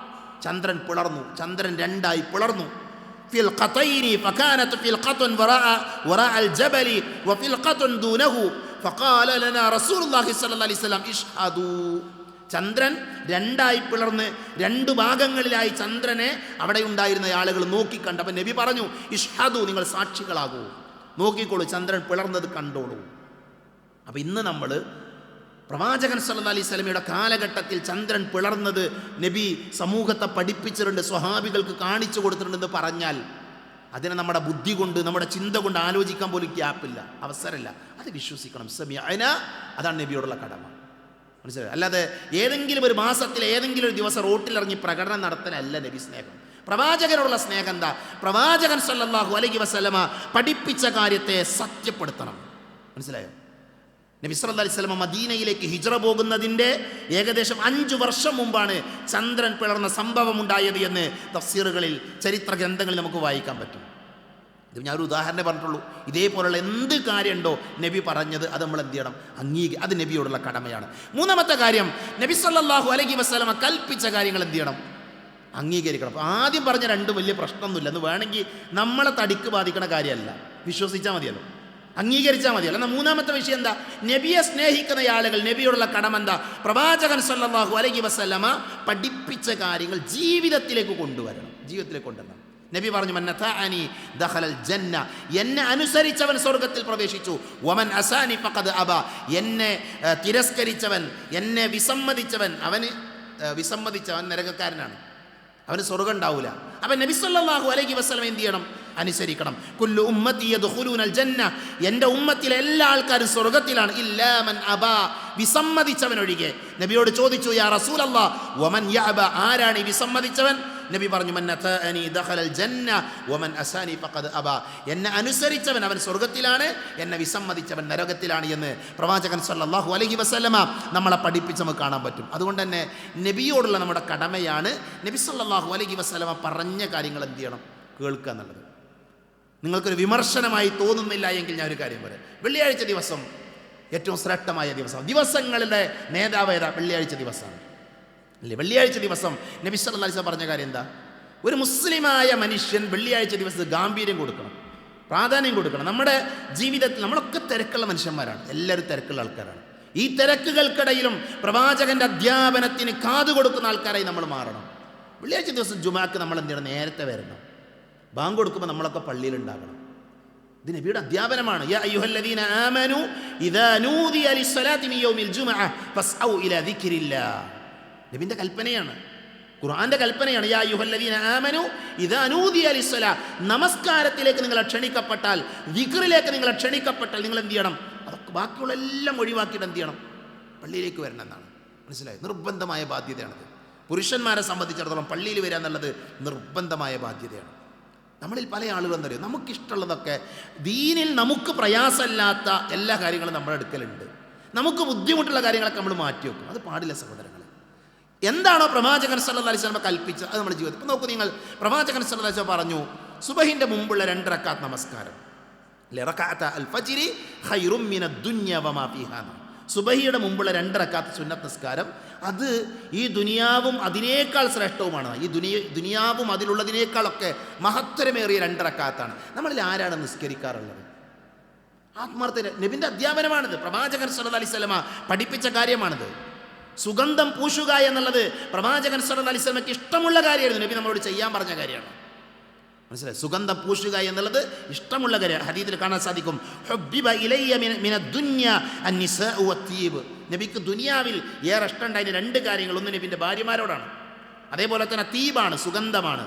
ചന്ദ്രൻ പിളർന്നു. ചന്ദ്രൻ രണ്ടായി പിളർന്നു. ഫിൽ ഖതൈനി ഫകാനത് ഫിൽ ഖതൻ വറാഅ അൽ ജബലി വഫിൽ ഖതൻ ദൂനഹു ഫഖാല ലനാ റസൂലുള്ളാഹി സ്വല്ലല്ലാഹു അലൈഹി വസല്ലം ഇഷ്ഹദൂ. ചന്ദ്രൻ രണ്ടായി പിളർന്ന് രണ്ട് ഭാഗങ്ങളിലായി ചന്ദ്രനെ അവിടെ ഉണ്ടായിരുന്ന ആളുകൾ നോക്കിക്കണ്ടു. അപ്പം നബി പറഞ്ഞു, ഇഷ്ഹദൂ, നിങ്ങൾ സാക്ഷികളാകൂ, നോക്കിക്കോളൂ, ചന്ദ്രൻ പിളർന്നത് കണ്ടോളൂ. അപ്പം ഇന്ന് നമ്മൾ പ്രവാചകൻ സല്ലല്ലാഹു അലൈഹി വസല്ലമയുടെ കാലഘട്ടത്തിൽ ചന്ദ്രൻ പിളർന്നത് നബി സമൂഹത്തെ പഠിപ്പിച്ചിട്ടുണ്ട്, സ്വഹാബികൾക്ക് കാണിച്ചു കൊടുത്തിട്ടുണ്ടെന്ന് പറഞ്ഞാൽ അതിനെ നമ്മുടെ ബുദ്ധി കൊണ്ട്, നമ്മുടെ ചിന്ത കൊണ്ട് ആലോചിക്കാൻ പോലും ഗ്യാപ്പില്ല, അവസരമില്ല. അത് വിശ്വസിക്കണം. സമീഅനാ, അതാണ് നബിയോടുള്ള കടമ. മനസ്സിലായി? അല്ലാതെ ഏതെങ്കിലും ഒരു മാസത്തിൽ ഏതെങ്കിലും ഒരു ദിവസം റോട്ടിലിറങ്ങി പ്രകടനം നടത്താനല്ല നബി സ്നേഹം. പ്രവാചകനോടുള്ള സ്നേഹം എന്താ? പ്രവാചകൻ സല്ലല്ലാഹു അലൈഹി വസല്ലമ പഠിപ്പിച്ച കാര്യത്തെ സത്യപ്പെടുത്തണം. മനസ്സിലായോ? നബി സല്ലല്ലാഹു അലൈഹി വസല്ലമ മദീനയിലേക്ക് ഹിജ്റ പോകുന്നതിൻ്റെ ഏകദേശം 5 വർഷം മുമ്പാണ് ചന്ദ്രൻ പിളർന്ന സംഭവം ഉണ്ടായത് എന്ന് തഫ്സീറുകളിൽ, ചരിത്ര ഗ്രന്ഥങ്ങളിൽ നമുക്ക് വായിക്കാൻ പറ്റും. ഇത് ഞാനൊരു ഉദാഹരണം പറഞ്ഞിട്ടുള്ളൂ. ഇതേപോലുള്ള എന്ത് കാര്യമുണ്ടോ നബി പറഞ്ഞത് അത് നമ്മൾ എന്ത് ചെയ്യണം? അത് നബിയോടുള്ള കടമയാണ്. 3-ാമത്തെ കാര്യം, നബി സല്ലല്ലാഹു അലൈഹി വസല്ലമ കൽപ്പിച്ച കാര്യങ്ങൾ എന്ത് ചെയ്യണം? അംഗീകരിക്കണം. അപ്പോൾ ആദ്യം പറഞ്ഞ 2 വലിയ പ്രശ്നമൊന്നുമില്ല. എന്ന് വേണമെങ്കിൽ നമ്മളെ തടിക്ക് ബാധിക്കുന്ന കാര്യമല്ല, വിശ്വസിച്ചാൽ മതിയല്ലോ, അംഗീകരിച്ചാൽ മതിയല്ലോ. എന്നാൽ 3-ാമത്തെ വിഷയം എന്താ? നബിയെ സ്നേഹിക്കുന്ന ആളുകൾ നബിയോടുള്ള കടമ എന്താ? പ്രവാചകൻ സല്ലല്ലാഹു അലൈഹി വസല്ലമ പഠിപ്പിച്ച കാര്യങ്ങൾ ജീവിതത്തിലേക്ക് കൊണ്ടുവരണം, ജീവിതത്തിലേക്ക് കൊണ്ടുവരണം. നബി പറഞ്ഞു, മൻ അതാഅനി ദഖലൽ ജന്ന, എന്നെ അനുസരിച്ചവൻ സ്വർഗ്ഗത്തിൽ പ്രവേശിച്ചു. വമൻ അസാനി ഫഖദ് അബ, എന്നെ തിരസ്കരിച്ചവൻ, എന്നെ വിസമ്മതിച്ചവൻ, വിസമ്മതിച്ചവൻ നരകക്കാരനാണ്, അവന് സ്വർഗ്ഗം ഉണ്ടാവില്ല. അപ്പം നബി സല്ലല്ലാഹു അലൈഹി വസല്ലം എന്ത് ചെയ്യണം? അനുസരിക്കണം. കുല്ലു ഉമ്മത്തി യദ്ഖുലൂനൽ ജന്ന, എൻ്റെ ഉമ്മത്തിലെ എല്ലാ ആൾക്കാരും സ്വർഗ്ഗത്തിലാണ്. ഇല്ലാ മൻ അബാ, വിസമ്മതിച്ചവൻ ഒഴികെ. നബിയോട് ചോദിച്ചു, യാ റസൂലല്ലാഹ് വമൻ യഅബ, ആരാണ് ഈ വിസമ്മതിച്ചവൻ? നബി പറഞ്ഞു, മൻ അതാഅനി ദഖലൽ ജന്ന വമൻ അസാനി ഫഖദ് അബ, എന്നെ അനുസരിച്ചവൻ അവൻ സ്വർഗ്ഗത്തിലാണ്, എന്നെ വിസമ്മതിച്ചവൻ നരകത്തിലാണ് എന്ന് പ്രവാചകൻ സല്ലല്ലാഹു അലൈഹി വസല്ലമ നമ്മളെ പഠിപ്പിച്ച് നമുക്ക് കാണാൻ പറ്റും. അതുകൊണ്ട് തന്നെ നബിയോടുള്ള നമ്മുടെ കടമയാണ് നബി സല്ലല്ലാഹു അലൈഹി വസല്ലമ പറഞ്ഞ കാര്യങ്ങൾ എന്ത് ചെയ്യണം? കേൾക്കുക എന്നുള്ളത്. നിങ്ങൾക്കൊരു വിമർശനമായി തോന്നുന്നില്ല എങ്കിൽ ഞാനൊരു കാര്യം പറയാം. വെള്ളിയാഴ്ച ദിവസം ഏറ്റവും ശ്രേഷ്ഠമായ ദിവസം, ദിവസങ്ങളുടെ നേതാവ് ഏതാ? വെള്ളിയാഴ്ച ദിവസമാണ് അല്ലേ? വെള്ളിയാഴ്ച ദിവസം നബി സല്ലല്ലാഹു അലൈഹി വസല്ലം പറഞ്ഞ കാര്യം എന്താ? ഒരു മുസ്ലിമായ മനുഷ്യൻ വെള്ളിയാഴ്ച ദിവസം ഗാംഭീര്യം കൊടുക്കണം, പ്രാധാന്യം കൊടുക്കണം. നമ്മുടെ ജീവിതത്തിൽ നമ്മളൊക്കെ തിരക്കുള്ള മനുഷ്യന്മാരാണ്, എല്ലാവരും തിരക്കുള്ള ആൾക്കാരാണ്. ഈ തിരക്കുകൾക്കിടയിലും പ്രവാചകന്റെ അധ്യാപനത്തിന് കാതുകൊടുക്കുന്ന ആൾക്കാരായി നമ്മൾ മാറണം. വെള്ളിയാഴ്ച ദിവസം ജുമാക്ക് നമ്മൾ എന്ത് ചെയ്യണം? നേരത്തെ വരണം. ബാങ്ക് കൊടുക്കുമ്പോൾ നമ്മളൊക്കെ പള്ളിയിലുണ്ടാകണം. ഇത് നബിയുടെ അധ്യാപനമാണ്. യാ അയ്യുഹല്ലദീന ആമനു ഇദാ നൂദിയ ലിസ്സലാത്തി മിൻ യൗമിൽ ജുമുഅ ഫസ്ഔ ഇലാ ദിക്രില്ലാഹ്. നബിന്റെ കൽപ്പനയാണ്, ഖുർആന്റെ കൽപ്പനയാണ്. യാ അയ്യുഹല്ലദീന ആമനു ഇദാ നൂദിയ ലിസ്സലാ, നമസ്കാരത്തിലേക്ക് നിങ്ങൾ ക്ഷണിക്കപ്പെട്ടാൽ, ദിക്റിലേക്ക് നിങ്ങൾ ക്ഷണിക്കപ്പെട്ടാൽ നിങ്ങൾ എന്ത് ചെയ്യണം? അതൊക്കെ ബാക്കിയുള്ള എല്ലാം ഒഴിവാക്കിയിട്ട് എന്ത് ചെയ്യണം? പള്ളിയിലേക്ക് വരണം എന്നാണ്. മനസ്സിലായി? നിർബന്ധമായ ബാധ്യതയാണത്. പുരുഷന്മാരെ സംബന്ധിച്ചിടത്തോളം പള്ളിയിൽ വരിക എന്നുള്ളത് നിർബന്ധമായ ബാധ്യതയാണ്. നമ്മളിൽ പല ആളുകളും എന്താ പറയുക, നമുക്കിഷ്ടമുള്ളതൊക്കെ, ദീനിൽ നമുക്ക് പ്രയാസമില്ലാത്ത എല്ലാ കാര്യങ്ങളും നമ്മുടെ അടുക്കലുണ്ട്. നമുക്ക് ബുദ്ധിമുട്ടുള്ള കാര്യങ്ങളൊക്കെ നമ്മൾ മാറ്റിവെക്കും. അത് പാടില്ല സഹോദരങ്ങൾ. എന്താണോ പ്രവാചകൻ സല്ലല്ലാഹു അലൈഹി വസല്ലം കൽപ്പിച്ചത് അത് നമ്മുടെ ജീവിതത്തിൽ. ഇപ്പം നോക്കൂ നിങ്ങൾ, പ്രവാചകൻ സല്ലല്ലാഹു അലൈഹി വസല്ലം പറഞ്ഞു, സുബഹിൻ്റെ മുമ്പുള്ള 2 റക്അത്ത് നമസ്കാരം, റക്അത അൽ ഫജ്രി ഖൈറും മിനദ് ദുനിയ വമാ ഫീഹാ, സുബഹിയുടെ മുമ്പുള്ള 2 റക്അത്ത് സുന്നത്ത് നിസ്കാരം, അത് ഈ ദുനിയാവും അതിനേക്കാൾ ശ്രേഷ്ഠവുമാണ്. ഈ ദുനിയാവും അതിലുള്ളതിനേക്കാളൊക്കെ മഹത്തരമേറിയ 2 റക്അത്താണ്. നമ്മളിൽ ആരാണ് നിസ്കരിക്കാറുള്ളത്? ആത്മാർത്ഥ നബിൻ്റെ അധ്യാപനമാണിത്, പ്രവാചകൻ സല്ലല്ലാഹു അലൈഹി വസല്ലം പഠിപ്പിച്ച കാര്യമാണിത്. സുഗന്ധം പൂശുക എന്നുള്ളത് പ്രവാചകൻ സല്ലല്ലാഹു അലൈഹി വസല്ലമയ്ക്ക് ഇഷ്ടമുള്ള കാര്യമായിരുന്നു. നബി നമ്മളോട് ചെയ്യാൻ പറഞ്ഞ കാര്യമാണ്. മനസ്സിലായി? സുഗന്ധം പൂശുക എന്നുള്ളത് ഇഷ്ടമുള്ള കാര്യമാണ്. ഹദീസിൽ കാണാൻ സാധിക്കും, ഹുബ്ബിബ ഇലയ്യ മിന ദുനിയ അന്നിസാഉ വത്തീബ്. നബിക്ക് ദുനിയാവിൽ ഏറെ ഇഷ്ടമുണ്ടായിരുന്ന രണ്ട് കാര്യങ്ങൾ, ഒന്ന് നബിൻ്റെ ഭാര്യമാരോടാണ്, അതേപോലെ തന്നെ തീബാണ്, സുഗന്ധമാണ്.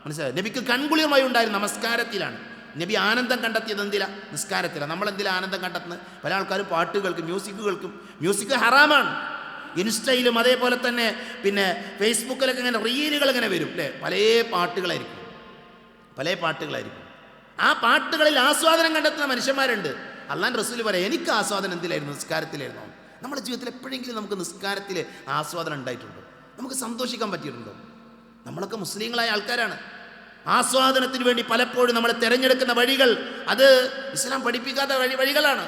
മനസ്സിലായി? നബിക്ക് കൺകുളിർമയും ഉണ്ടായിരുന്നു നമസ്കാരത്തിലാണ്. നബി ആനന്ദം കണ്ടെത്തിയത് എന്തിലാ? നിസ്കാരത്തിലാണ്. നമ്മളെന്തിലാ ആനന്ദം കണ്ടെത്തുന്നത്? പല ആൾക്കാരും പാട്ട് കേൾക്കും, മ്യൂസിക് കേൾക്കും. മ്യൂസിക് ഹറാമാണ്. ഇൻസ്റ്റയിലും അതേപോലെ തന്നെ പിന്നെ ഫേസ്ബുക്കിലൊക്കെ ഇങ്ങനെ റീലുകൾ ഇങ്ങനെ വരും അല്ലേ? പല പാട്ടുകളായിരിക്കും. ആ പാട്ടുകളിൽ ആസ്വാദനം കണ്ടെത്തുന്ന മനുഷ്യന്മാരുണ്ട്. അള്ളാഹുവിൻ്റെ റസൂൽ പറയാം, എനിക്ക് ആസ്വാദനം എന്തിലായിരുന്നു? നിസ്കാരത്തിലായിരുന്നു. നമ്മുടെ ജീവിതത്തിൽ എപ്പോഴെങ്കിലും നമുക്ക് നിസ്കാരത്തിൽ ആസ്വാദനം ഉണ്ടായിട്ടുണ്ടോ? നമുക്ക് സന്തോഷിക്കാൻ പറ്റിയിട്ടുണ്ടോ? നമ്മളൊക്കെ മുസ്ലിങ്ങളായ ആൾക്കാരാണ്. ആസ്വാദനത്തിന് വേണ്ടി പലപ്പോഴും നമ്മൾ തിരഞ്ഞെടുക്കുന്ന വഴികൾ അത് ഇസ്ലാം പഠിപ്പിക്കാത്ത വഴികളാണ്.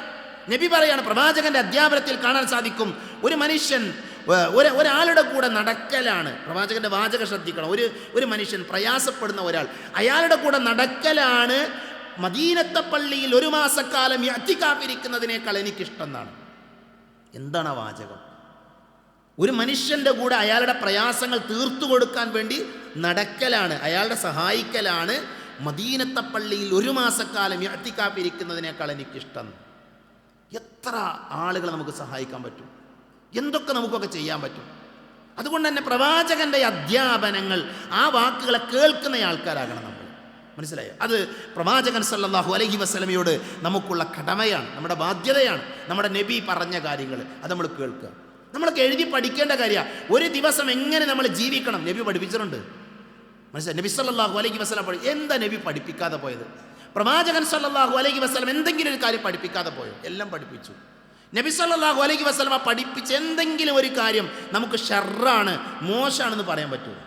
നബി പറയാണ്, പ്രവാചകന്റെ അധ്യാപനത്തിൽ കാണാൻ സാധിക്കും, ഒരു മനുഷ്യൻ ഒരാളുടെ കൂടെ നടക്കലാണ്. പ്രവാചകന്റെ വാചകം ശ്രദ്ധിക്കണം. ഒരു മനുഷ്യൻ പ്രയാസപ്പെടുന്ന ഒരാൾ, അയാളുടെ കൂടെ നടക്കലാണ് മദീനത്തെ പള്ളിയിൽ ഒരു മാസക്കാലം ഇഅ്തികാഫിരിക്കുന്നതിനേക്കാൾ എനിക്കിഷ്ടം എന്നാണ്. എന്താണ് ആ വാചകം? ഒരു മനുഷ്യൻ്റെ കൂടെ അയാളുടെ പ്രയാസങ്ങൾ തീർത്തു കൊടുക്കാൻ വേണ്ടി നടക്കലാണ്, അയാളുടെ സഹായിക്കലാണ് മദീനത്തെ പള്ളിയിൽ ഒരു മാസക്കാലം ഇഅ്തികാഫിരിക്കുന്നതിനേക്കാൾ എനിക്കിഷ്ടം. എത്ര ആളുകളെ നമുക്ക് സഹായിക്കാൻ പറ്റും, എന്തൊക്കെ നമുക്കൊക്കെ ചെയ്യാൻ പറ്റും. അതുകൊണ്ട് തന്നെ പ്രവാചകന്റെ അധ്യാപനങ്ങൾ, ആ വാക്കുകളെ കേൾക്കുന്ന ആൾക്കാരാകണം നമ്മൾ. മനസ്സിലായോ? അത് പ്രവാചകൻ സല്ലല്ലാഹു അലൈഹി വസല്ലമയോട് നമുക്കുള്ള കടമയാണ്, നമ്മുടെ ബാധ്യതയാണ്. നമ്മുടെ നബി പറഞ്ഞ കാര്യങ്ങൾ അത് നമ്മൾ കേൾക്കുക. നമ്മളൊക്കെ എഴുതി പഠിക്കേണ്ട കാര്യമാണ്. ഒരു ദിവസം എങ്ങനെ നമ്മൾ ജീവിക്കണം നബി പഠിപ്പിച്ചിട്ടുണ്ട്. മനസ്സിലായി? നബി സല്ലല്ലാഹു അലൈഹി വസല്ലം എന്താ നബി പഠിപ്പിക്കാതെ പോയത്? പ്രവാചകൻ സല്ലല്ലാഹു അലൈഹി വസല്ലം എന്തെങ്കിലും ഒരു കാര്യം പഠിപ്പിക്കാതെ പോയോ? എല്ലാം പഠിപ്പിച്ചു. നബി സല്ലല്ലാഹു അലൈഹി വസല്ലം പഠിപ്പിച്ച എന്തെങ്കിലും ഒരു കാര്യം നമുക്ക് ഷർറാണ്, മോശമാണെന്ന് പറയാൻ പറ്റുമോ?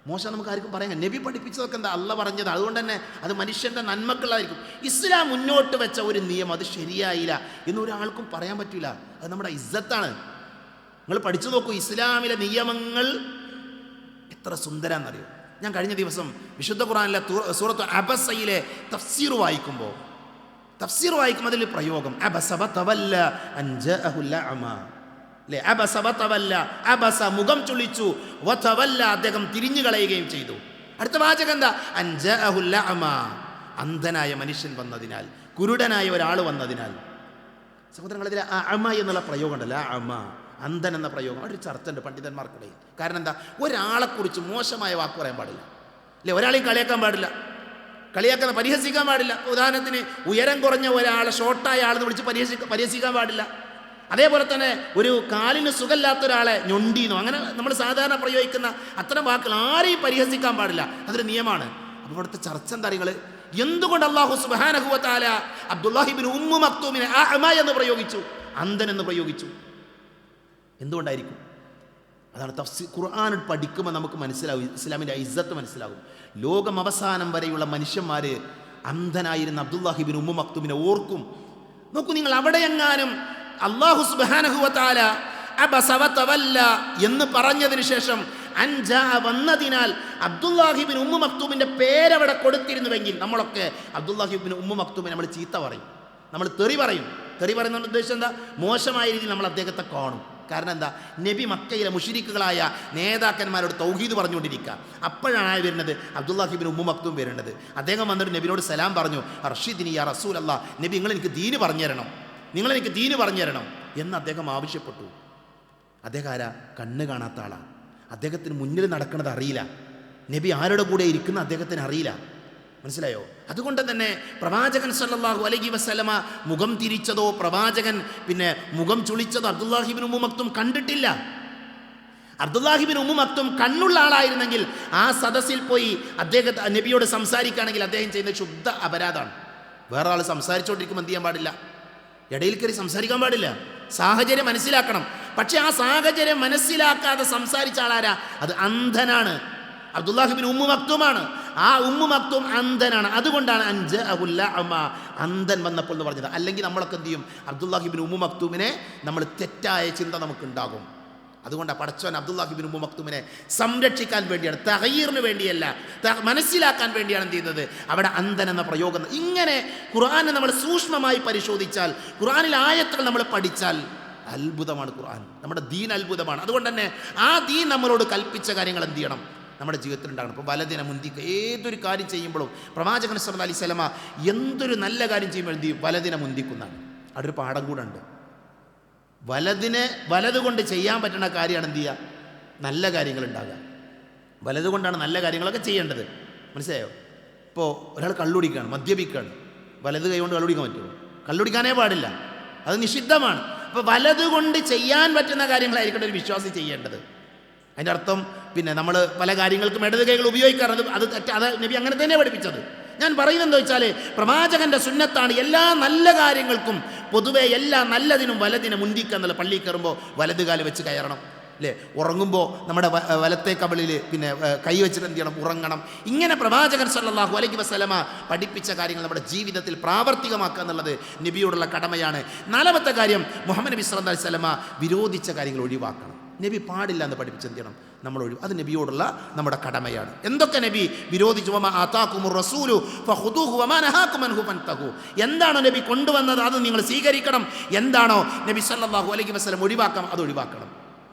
മോശം നമുക്ക് ആർക്കും പറയാൻ. നബി പഠിപ്പിച്ചതൊക്കെ എന്താ? അള്ളാഹ് പറഞ്ഞത്. അതുകൊണ്ട് തന്നെ അത് മനുഷ്യൻ്റെ നന്മക്കുള്ളതായിരിക്കും. ഇസ്ലാം മുന്നോട്ട് വെച്ച ഒരു നിയമം അത് ശരിയായില്ല എന്ന് ഒരാൾക്കും പറയാൻ പറ്റില്ല. അത് നമ്മുടെ ഇസ്സത്താണ്. നിങ്ങൾ പഠിച്ചു നോക്കൂ, ഇസ്ലാമിലെ നിയമങ്ങൾ എത്ര സുന്ദരാന്നറിയോ. ഞാൻ കഴിഞ്ഞ ദിവസം വിശുദ്ധ ഖുർആനിലെ സൂറത്ത് അബസയിലെ തഫ്സീർ വായിക്കുമ്പോൾ അതിൽ പ്രയോഗം അബസ വതവല്ല അൻ ജഅഹുൽ അഅമ. അല്ലേ? അബസ വതവല്ല, അബസ മുഖം ചുളിച്ചു, വതവല്ല അദ്ദേഹം തിരിഞ്ഞു കളയുകയും ചെയ്തു. അടുത്ത വാചകം എന്താ? അൻ ജഅഹുൽ അഅമ, അന്ധനായ മനുഷ്യൻ വന്നതിനാൽ, കുരുടനായ ഒരാൾ വന്നതിനാൽ. സഹോദരങ്ങൾ, ഇതിൽ അഅമ എന്നുള്ള പ്രയോഗം ഉണ്ടല്ലോ, അഅമ, അന്ധൻ എന്ന പ്രയോഗം, ഒരു ചർച്ച ഉണ്ട് പണ്ഡിതന്മാർക്കിടയിൽ. കാരണം എന്താ? ഒരാളെക്കുറിച്ച് മോശമായ വാക്ക് പറയാൻ പാടില്ല. അല്ലേ? ഒരാളെയും കളിയാക്കാൻ പാടില്ല, പരിഹസിക്കാൻ പാടില്ല. ഉദാഹരണത്തിന് ഉയരം കുറഞ്ഞ ഒരാളെ, ഷോർട്ടായ ആളെന്ന് വിളിച്ച് പരിഹസിക്കാൻ പാടില്ല. അതേപോലെ തന്നെ ഒരു കാലിന് സുഖമില്ലാത്ത ഒരാളെ ഞൊണ്ടീന്നോ, അങ്ങനെ നമ്മൾ സാധാരണ പ്രയോഗിക്കുന്ന അത്തരം വാക്കുകൾ ആരെയും പരിഹസിക്കാൻ പാടില്ല. അതൊരു നിയമമാണ്. അപ്പോൾ ഇവിടുത്തെ ചർച്ച എന്താ? നിങ്ങൾ എന്തുകൊണ്ട് അല്ലാഹു സുബ്ഹാനഹു വ തആല അബ്ദുല്ലാഹി ഇബ്നു ഉമ്മു മക്തൂമിനെ അഅമ എന്ന് പ്രയോഗിച്ചു, അന്ധൻ എന്ന് പ്രയോഗിച്ചു? എന്തുകൊണ്ടായിരിക്കും? അതാണ് തഫ്സീർ. ഖുർആൻ പഠിക്കുമ്പോൾ നമുക്ക് മനസ്സിലാവും, ഇസ്ലാമിൻ്റെ ഇസ്സത്ത് മനസ്സിലാകും. ലോകം അവസാനം വരെയുള്ള മനുഷ്യന്മാർ അന്ധനായിരുന്ന അബ്ദുല്ലാഹി ഇബ്നു ഉമ്മു മക്തൂമിനെ ഓർക്കും. നോക്കൂ നിങ്ങൾ, അവിടെയെങ്ങാനും അല്ലാഹു സുബ്ഹാനഹു വ തആല അബസ വതവല്ല എന്ന് പറഞ്ഞതിന് ശേഷം അൻജാ വന്നതിനാൽ അബ്ദുല്ലാഹി ഇബ്നു ഉമ്മു മക്തൂമിൻ്റെ പേരവിടെ കൊടുത്തിരുന്നുവെങ്കിൽ നമ്മളൊക്കെ അബ്ദുല്ലാഹി ഇബ്നു ഉമ്മു മക്തൂമിനെ നമ്മൾ ചീത്ത പറയും, നമ്മൾ തെറി പറയും. തെറി പറയുന്ന ഉദ്ദേശം എന്താ? മോശമായ രീതിയിൽ നമ്മൾ അദ്ദേഹത്തെ കാണും. കാരണം എന്താ? നബി മക്കയിലെ മുശ്രിക്കുകളായ നേതാക്കന്മാരോട് തൗഹീദ് പറഞ്ഞുകൊണ്ടിരിക്കുക. അപ്പോഴാണ് വരുന്നത് അബ്ദുല്ലാഹി ഇബ്നു ഉമ്മു മക്തൂം വരുന്നത്. അദ്ദേഹം വന്നിട്ട് നബിയോട് സലാം പറഞ്ഞു, അർഷിദിനി യാ റസൂലല്ലാഹ്, നബി നിങ്ങളെനിക്ക് ദീന് പറഞ്ഞു തരണം എന്ന് അദ്ദേഹം ആവശ്യപ്പെട്ടു. അദ്ദേഹം ആരാ? കണ്ണ് കാണാത്ത ആളാണ്. അദ്ദേഹത്തിന് മുന്നിൽ നടക്കുന്നത് അറിയില്ല, നബി ആരുടെ കൂടെ ഇരിക്കുന്ന അദ്ദേഹത്തിന് അറിയില്ല. മനസ്സിലായോ? അതുകൊണ്ട് തന്നെ പ്രവാചകൻ സല്ലല്ലാഹു അലൈഹി വസല്ലമ മുഖം തിരിച്ചതോ പ്രവാചകൻ പിന്നെ മുഖം ചുളിച്ചതോ അബ്ദുല്ലാഹി ഇബ്നു ഉമ്മു മക്തൂം കണ്ടിട്ടില്ല. അബ്ദുല്ലാഹി ഇബ്നു ഉമ്മു മക്തൂം കണ്ണുള്ള ആളായിരുന്നെങ്കിൽ ആ സദസ്സിൽ പോയി നബിയോട് സംസാരിക്കുകയാണെങ്കിൽ അദ്ദേഹം ചെയ്യുന്ന ശുദ്ധ അപരാധമാണ്. വേറെ ആൾ സംസാരിച്ചുകൊണ്ടിരിക്കുമ്പോൾ എന്ത് ചെയ്യാൻ പാടില്ല? ഇടയിൽ കയറി സംസാരിക്കാൻ പാടില്ല. സാഹചര്യം മനസ്സിലാക്കണം. പക്ഷെ ആ സാഹചര്യം മനസ്സിലാക്കാതെ സംസാരിച്ച ആളാരാ? അത് അന്ധനാണ്, അബ്ദുല്ലാഹി ഇബ്നു ഉമ്മു മക്തൂമാണ്. ആ ഉമ്മു മക്തൂം അന്ധനാണ്. അതുകൊണ്ടാണ് അന്ധൻ വന്നപ്പോൾ എന്ന് പറഞ്ഞത്. അല്ലെങ്കിൽ നമ്മളൊക്കെ എന്ത് ചെയ്യും? അബ്ദുല്ലാഹി ഇബ്നു ഉമ്മു മക്തൂമിനെ നമ്മൾ തെറ്റായ ചിന്ത നമുക്കുണ്ടാകും. അതുകൊണ്ട് പടച്ചോൻ അബ്ദുല്ലാഹി ഇബ്നു ഉമ്മു മക്തൂമിനെ സംരക്ഷിക്കാൻ വേണ്ടിയാണ്, തഗയീറിന് വേണ്ടിയല്ല, മനസ്സിലാക്കാൻ വേണ്ടിയാണ് എന്ത് ചെയ്യുന്നത്? അവിടെ അന്ധൻ എന്ന പ്രയോഗം. ഇങ്ങനെ ഖുർആനെ നമ്മൾ സൂക്ഷ്മമായി പരിശോധിച്ചാൽ, ഖുർആനിൽ ആയത്തുകൾ നമ്മൾ പഠിച്ചാൽ അത്ഭുതമാണ് ഖുർആൻ. നമ്മുടെ ദീൻ അത്ഭുതമാണ്. അതുകൊണ്ട് തന്നെ ആ ദീൻ നമ്മളോട് കൽപ്പിച്ച കാര്യങ്ങൾ എന്ത് ചെയ്യണം? നമ്മുടെ ജീവിതത്തിൽ ഉണ്ടാകണം. ഇപ്പോൾ വലതിനെ മുന്തിക്കുക. ഏതൊരു കാര്യം ചെയ്യുമ്പോഴും പ്രവാചകൻ സല്ലല്ലാഹു അലൈഹി വസല്ലമ എന്തൊരു നല്ല കാര്യം ചെയ്യുമ്പോൾ എന്ത് ചെയ്യും? വലതിനെ മുന്തിക്കുന്നതാണ്. അതൊരു പാഠം കൂടെ ഉണ്ട്. വലതുകൊണ്ട് ചെയ്യാൻ പറ്റുന്ന കാര്യമാണ് എന്ത് ചെയ്യുക? നല്ല കാര്യങ്ങൾ ഉണ്ടാകുക. വലതുകൊണ്ടാണ് നല്ല കാര്യങ്ങളൊക്കെ ചെയ്യേണ്ടത്. മനസ്സിലായോ? ഇപ്പോൾ ഒരാൾ കള്ളുടിക്കുകയാണ്, മദ്യപിക്കുകയാണ്, വലത് കൈ കൊണ്ട് കള്ളുടിക്കാൻ പറ്റുമോ? കള്ളുടിക്കാനേ പാടില്ല, അത് നിഷിദ്ധമാണ്. അപ്പോൾ വലതുകൊണ്ട് ചെയ്യാൻ പറ്റുന്ന കാര്യങ്ങളായിരിക്കണം ഒരു വിശ്വാസി ചെയ്യേണ്ടത്. അതിൻ്റെ അർത്ഥം പിന്നെ നമ്മൾ പല കാര്യങ്ങൾക്കും ഇടത് കൈകൾ ഉപയോഗിക്കാറത് അത് നബി അങ്ങനെ തന്നെ പഠിപ്പിച്ചത്. ഞാൻ പറയുന്നത് എന്താ വെച്ചാൽ പ്രവാചകൻ്റെ സുന്നത്താണ് എല്ലാ നല്ല കാര്യങ്ങൾക്കും പൊതുവെ എല്ലാ നല്ലതിനും വലതിനെ മുന്തിക്കുക എന്നുള്ള. പള്ളിയിൽ കയറുമ്പോൾ വലത് കാല് വെച്ച് കയറണം അല്ലേ? ഉറങ്ങുമ്പോൾ നമ്മുടെ വലത്തെ കവിളിൽ പിന്നെ കൈ വെച്ചിട്ട് എന്ത് ചെയ്യണം? ഉറങ്ങണം. ഇങ്ങനെ പ്രവാചകൻ സല്ലല്ലാഹു അലൈഹി വസല്ലമ പഠിപ്പിച്ച കാര്യങ്ങൾ നമ്മുടെ ജീവിതത്തിൽ പ്രാവർത്തികമാക്കുക എന്നുള്ളത് നബിയോടുള്ള കടമയാണ്. 4-ാമത്തെ കാര്യം, മുഹമ്മദ് നബി സല്ലല്ലാഹു അലൈഹി വസല്ലമ വിരോധിച്ച കാര്യങ്ങൾ ഒഴിവാക്കണം. നബി പാടില്ല എന്ന് പഠിപ്പിച്ച് എന്ത് ചെയ്യണം? നമ്മൾ അത് നബിയോടുള്ള നമ്മുടെ കടമയാണ്. എന്തൊക്കെ നബി വിരോധിച്ചു? വമാ ആതാകുമുർ റസൂലു ഫഖുദൂഹു വമാ നഹാകും അൻഹു ഫൻതഹു. എന്താണോ നബി കൊണ്ടുവന്നത് അത് നിങ്ങൾ സ്വീകരിക്കണം. എന്താണോ നബി സല്ലല്ലാഹു അലൈഹി വസല്ലം ഒഴിവാക്കാം അത് ഒഴിവാക്കണം.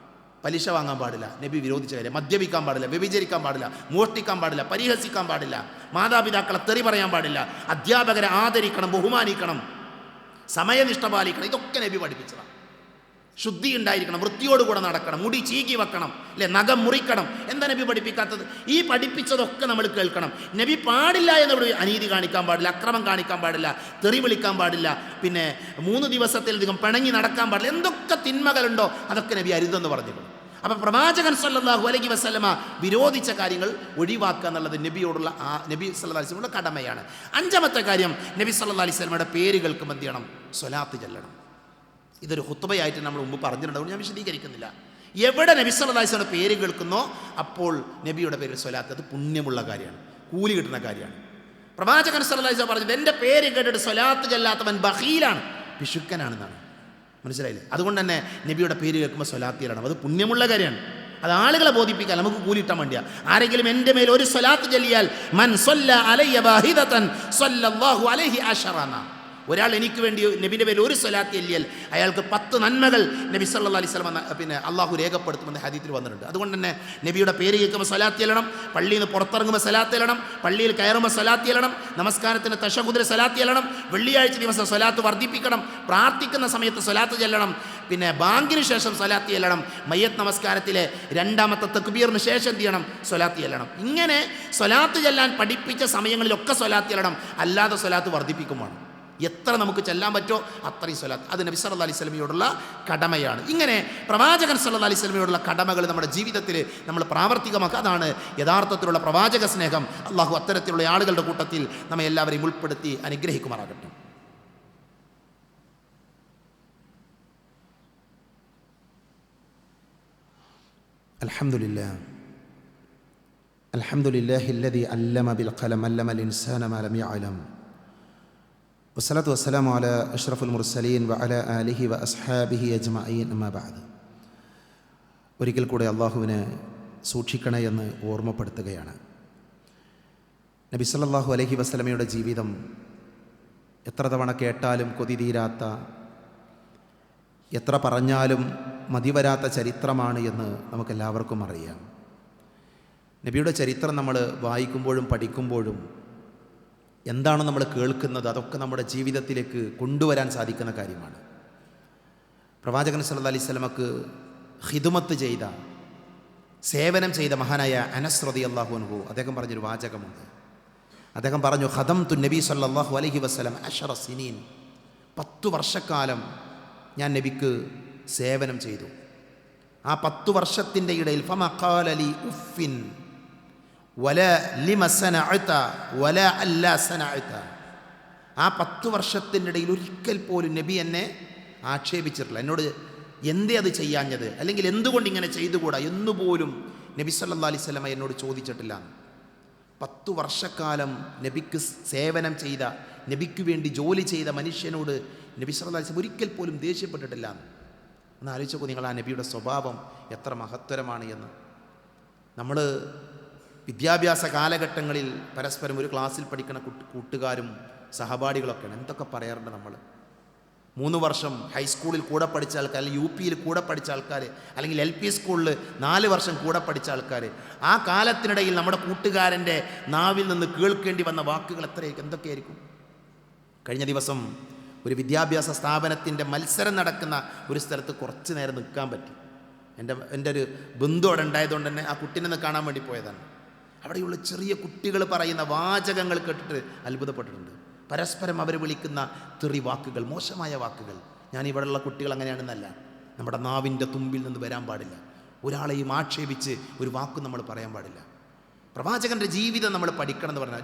പലിശ വാങ്ങാൻ പാടില്ല, നബി വിരോധിച്ച കാര്യം. മദ്യപിക്കാൻ പാടില്ല, വ്യഭിചരിക്കാൻ പാടില്ല, മോഷ്ടിക്കാൻ പാടില്ല, പരിഹസിക്കാൻ പാടില്ല, മാതാപിതാക്കളെ തെറി പറയാൻ പാടില്ല, അധ്യാപകരെ ആദരിക്കണം, ബഹുമാനിക്കണം, സമയനിഷ്ഠ പാലിക്കണം. ഇതൊക്കെ നബി പഠിപ്പിച്ചതാണ്. ശുദ്ധി ഉണ്ടായിരിക്കണം, വൃത്തിയോടുകൂടെ നടക്കണം, മുടി ചീകി വെക്കണം അല്ലെ, നഖം മുറിക്കണം. എന്താ നബി പഠിപ്പിക്കാത്തത്? ഈ പഠിപ്പിച്ചതൊക്കെ നമ്മൾ കേൾക്കണം. നബി പാടില്ല എന്നോട് അനീതി കാണിക്കാൻ പാടില്ല, അക്രമം കാണിക്കാൻ പാടില്ല, തെറി വിളിക്കാൻ പാടില്ല, പിന്നെ 3 ദിവസത്തിലധികം പിണങ്ങി നടക്കാൻ പാടില്ല. എന്തൊക്കെ തിന്മകളുണ്ടോ അതൊക്കെ നബി അരുതെന്ന് പറഞ്ഞിട്ടുണ്ട്. അപ്പം പ്രവാചകൻ സല്ലല്ലാഹു അലൈഹി വസല്ലമ വിരോധിച്ച കാര്യങ്ങൾ ഒഴിവാക്കുക എന്നുള്ളത് നബിയോടുള്ള നബി സല്ലല്ലാഹു അലൈഹി വസല്ലമയുടെ കടമയാണ്. 5-ാമത്തെ കാര്യം, നബി സല്ലല്ലാഹു അലൈഹി വസല്ലമയുടെ പേരുകൾക്ക് എന്ത് ചെയ്യണം? സ്വലാത്ത് ചൊല്ലണം. ഇതൊരു ഖുത്ബയായിട്ട് നമ്മൾ മുമ്പ് പറഞ്ഞിട്ടുണ്ട്, ഞാൻ വിശദീകരിക്കുന്നില്ല. എവിടെ നബി സല്ലല്ലാഹു അലൈഹി വസല്ലമയുടെ പേര് കേൾക്കുന്നോ അപ്പോൾ നബിയുടെ പേരിൽ സ്വലാത്ത്. അത് പുണ്യമുള്ള കാര്യമാണ്, കൂലി കിട്ടുന്ന കാര്യമാണ്. പ്രവാചകൻ സല്ലല്ലാഹു അലൈഹി വസല്ലം പറഞ്ഞത് എൻ്റെ പേര് കേട്ടിട്ട് സ്വലാത്ത് ചൊല്ലാത്തവൻ ബഖീലാണ്, പിശുക്കനാണെന്നാണ്. മനസ്സിലായില്ലേ? അതുകൊണ്ട് തന്നെ നബിയുടെ പേര് കേൾക്കുമ്പോൾ സ്വലാത്ത് ചൊല്ലണം. അത് പുണ്യമുള്ള കാര്യമാണ്. അത് ആളുകളെ ബോധിപ്പിക്കാൻ, നമുക്ക് കൂലിട്ടാൻ വേണ്ടിയാ. ആരെങ്കിലും എൻ്റെ മേൽ ഒരു സ്വലാത്ത് ചൊല്ലിയാൽ മൻ സ്വല്ല അലയ്യ വാഹിദതൻ സ്വല്ലല്ലാഹു അലൈഹി അശറന. ഒരാൾ എനിക്ക് വേണ്ടി നബിയുടെ പേരിൽ ഒരു സ്വലാത്ത് ചൊല്ലിയാൽ അയാൾക്ക് 10 നന്മകൾ നബി സല്ലല്ലാഹു അലൈഹി വസല്ലം പിന്നെ അള്ളാഹു രേഖപ്പെടുത്തുമെന്ന് ഹദീസിൽ വന്നിട്ടുണ്ട്. അതുകൊണ്ട് തന്നെ നബിയുടെ പേര് കേൾക്കുമ്പോൾ സ്വലാത്ത് ചൊല്ലണം, പള്ളിയിൽ നിന്ന് പുറത്തിറങ്ങുമ്പോൾ സ്വലാത്ത് ചൊല്ലണം, പള്ളിയിൽ കയറുമ്പോൾ സ്വലാത്ത് ചൊല്ലണം, നമസ്കാരത്തിന് തശഹുദിൽ സ്വലാത്ത് ചൊല്ലണം, വെള്ളിയാഴ്ച ദിവസം സ്വലാത്ത് വർദ്ധിപ്പിക്കണം, പ്രാർത്ഥിക്കുന്ന സമയത്ത് സ്വലാത്ത് ചൊല്ലണം, പിന്നെ ബാങ്കിന് ശേഷം സ്വലാത്ത് ചൊല്ലണം, മയ്യത്ത് നമസ്കാരത്തിലെ 2ാമത്തെ തക്ബീറിന് ശേഷം എന്ത് ചെയ്യണം? സ്വലാത്ത് ചൊല്ലണം. ഇങ്ങനെ സ്വലാത്ത് ചൊല്ലാൻ പഠിപ്പിച്ച സമയങ്ങളിലൊക്കെ സ്വലാത്ത് ചൊല്ലണം. അല്ലാതെ സ്വലാത്ത് വർദ്ധിപ്പിക്കുമാണ്. എത്ര നമുക്ക് ചെല്ലാൻ പറ്റുമോ അത്രയും സ്വലാത്ത്. അത് നബി സല്ലല്ലാഹു അലൈഹി വസല്ലമയോടുള്ള കടമയാണ്. ഇങ്ങനെ പ്രവാചകൻ സല്ലല്ലാഹു അലൈഹി വസല്ലമയോടുള്ള കടമകൾ നമ്മുടെ ജീവിതത്തിൽ നമ്മൾ പ്രാവർത്തികമാക്കുക. അതാണ് യഥാർത്ഥത്തിലുള്ള പ്രവാചക സ്നേഹം. അള്ളാഹു അത്തരത്തിലുള്ള ആളുകളുടെ കൂട്ടത്തിൽ നമ്മെ എല്ലാവരെയും ഉൾപ്പെടുത്തി അനുഗ്രഹിക്കുമാറാകട്ടെ. അൽഹംദുലില്ലാഹില്ലദീ അല്ലമ ബിൽ ഖലം അല്ലമൽ ഇൻസാന മാ ലം യഅലം വസ്സലാത്തു വസ്സലാമു അലാ അഷ്റഫുൽ മുർസലീൻ വഅലാ ആലിഹി വഅസ്ഹാബിഹി അജ്മഈൻ അമ്മാ ബഅദ്. ഒരിക്കൽ കൂടെ അള്ളാഹുവിനെ സൂക്ഷിക്കണേ എന്ന് ഓർമ്മപ്പെടുത്തുകയാണ്. നബി സല്ലല്ലാഹു അലൈഹി വസല്ലമയുടെ ജീവിതം എത്ര തവണ കേട്ടാലും കൊതി തീരാത്ത, എത്ര പറഞ്ഞാലും മതിവരാത്ത ചരിത്രമാണ് എന്ന് നമുക്കെല്ലാവർക്കും അറിയാം. നബിയുടെ ചരിത്രം നമ്മൾ വായിക്കുമ്പോഴും പഠിക്കുമ്പോഴും എന്താണ് നമ്മൾ കേൾക്കുന്നത് അതൊക്കെ നമ്മുടെ ജീവിതത്തിലേക്ക് കൊണ്ടുവരാൻ സാധിക്കുന്ന കാര്യമാണ്. പ്രവാചകൻ സല്ലല്ലാഹു അലൈഹി വസല്ലമക്ക് ഖിദ്മത്ത് ചെയ്ത, സേവനം ചെയ്ത മഹാനായ അനസ് റളിയല്ലാഹു അൻഹു അദ്ദേഹം പറഞ്ഞൊരു വാചകമുണ്ട്. അദ്ദേഹം പറഞ്ഞു, ഖദംതു നബി സല്ലല്ലാഹു അലൈഹി വസല്ലം 10 സിനീൻ, 10 വർഷക്കാലം ഞാൻ നബിക്ക് സേവനം ചെയ്തു. ആ 10 വർഷത്തിൻ്റെ ഇടയിൽ ഫമഖാല ലി ഉഫിൻ വല ലിമ സനഅത വല അല്ലാ സനഅത, ആ 10 വർഷത്തിൻ്റെ ഇടയിൽ ഒരിക്കൽ പോലും നബി എന്നെ ആക്ഷേപിച്ചിട്ടില്ല. എന്നോട് എന്തേ അത് ചെയ്യാഞ്ഞത്, അല്ലെങ്കിൽ എന്തുകൊണ്ട് ഇങ്ങനെ ചെയ്തുകൂടാ എന്നുപോലും നബി സല്ലല്ലാഹു അലൈഹി വസല്ലം എന്നോട് ചോദിച്ചിട്ടില്ല. 10 വർഷക്കാലം നബിക്ക് സേവനം ചെയ്ത, നബിക്ക് വേണ്ടി ജോലി ചെയ്ത മനുഷ്യനോട് നബി സല്ലല്ലാഹു അലൈഹി വസല്ലം ഒരിക്കൽ പോലും ദേഷ്യപ്പെട്ടിട്ടില്ല. ഒന്ന് ആലോചിച്ച് നോക്കൂ നിങ്ങൾ, ആ നബിയുടെ സ്വഭാവം എത്ര മഹത്തരമാണ് എന്ന്. നമ്മൾ വിദ്യാഭ്യാസ കാലഘട്ടങ്ങളിൽ പരസ്പരം ഒരു ക്ലാസ്സിൽ പഠിക്കുന്ന കൂട്ടുകാരും സഹപാഠികളൊക്കെയാണ്. എന്തൊക്കെ പറയാറുണ്ട് നമ്മൾ. 3 വർഷം ഹൈസ്കൂളിൽ കൂടെ പഠിച്ച ആൾക്കാർ, അല്ലെങ്കിൽ UP-യിൽ കൂടെ പഠിച്ച ആൾക്കാർ, അല്ലെങ്കിൽ LP സ്കൂളിൽ 4 വർഷം കൂടെ പഠിച്ച ആൾക്കാർ, ആ കാലത്തിനിടയിൽ നമ്മുടെ കൂട്ടുകാരൻ്റെ നാവിൽ നിന്ന് കേൾക്കേണ്ടി വന്ന വാക്കുകൾ എന്തൊക്കെയായിരിക്കും? കഴിഞ്ഞ ദിവസം ഒരു വിദ്യാഭ്യാസ സ്ഥാപനത്തിൻ്റെ മത്സരം നടക്കുന്ന ഒരു സ്ഥലത്ത് കുറച്ച് നേരം നിൽക്കാൻ പറ്റി. എൻ്റെ ഒരു ബന്ധു അവിടെ ഉണ്ടായതുകൊണ്ട് തന്നെ ആ കുട്ടീനെ കാണാൻ വേണ്ടി പോയതാണ്. അവിടെയുള്ള ചെറിയ കുട്ടികൾ പറയുന്ന വാചകങ്ങൾ കേട്ടിട്ട് അത്ഭുതപ്പെട്ടിട്ടുണ്ട്. പരസ്പരം അവർ വിളിക്കുന്ന തെറി വാക്കുകൾ, മോശമായ വാക്കുകൾ. ഞാൻ ഇവിടെയുള്ള കുട്ടികൾ അങ്ങനെയാണെന്നല്ല, നമ്മുടെ നാവിൻ്റെ തുമ്പിൽ നിന്ന് വരാൻ പാടില്ല. ഒരാളെയും ആക്ഷേപിച്ച് ഒരു വാക്കും നമ്മൾ പറയാൻ പാടില്ല. പ്രവാചകൻ്റെ ജീവിതം നമ്മൾ പഠിക്കണം എന്ന് പറഞ്ഞാൽ,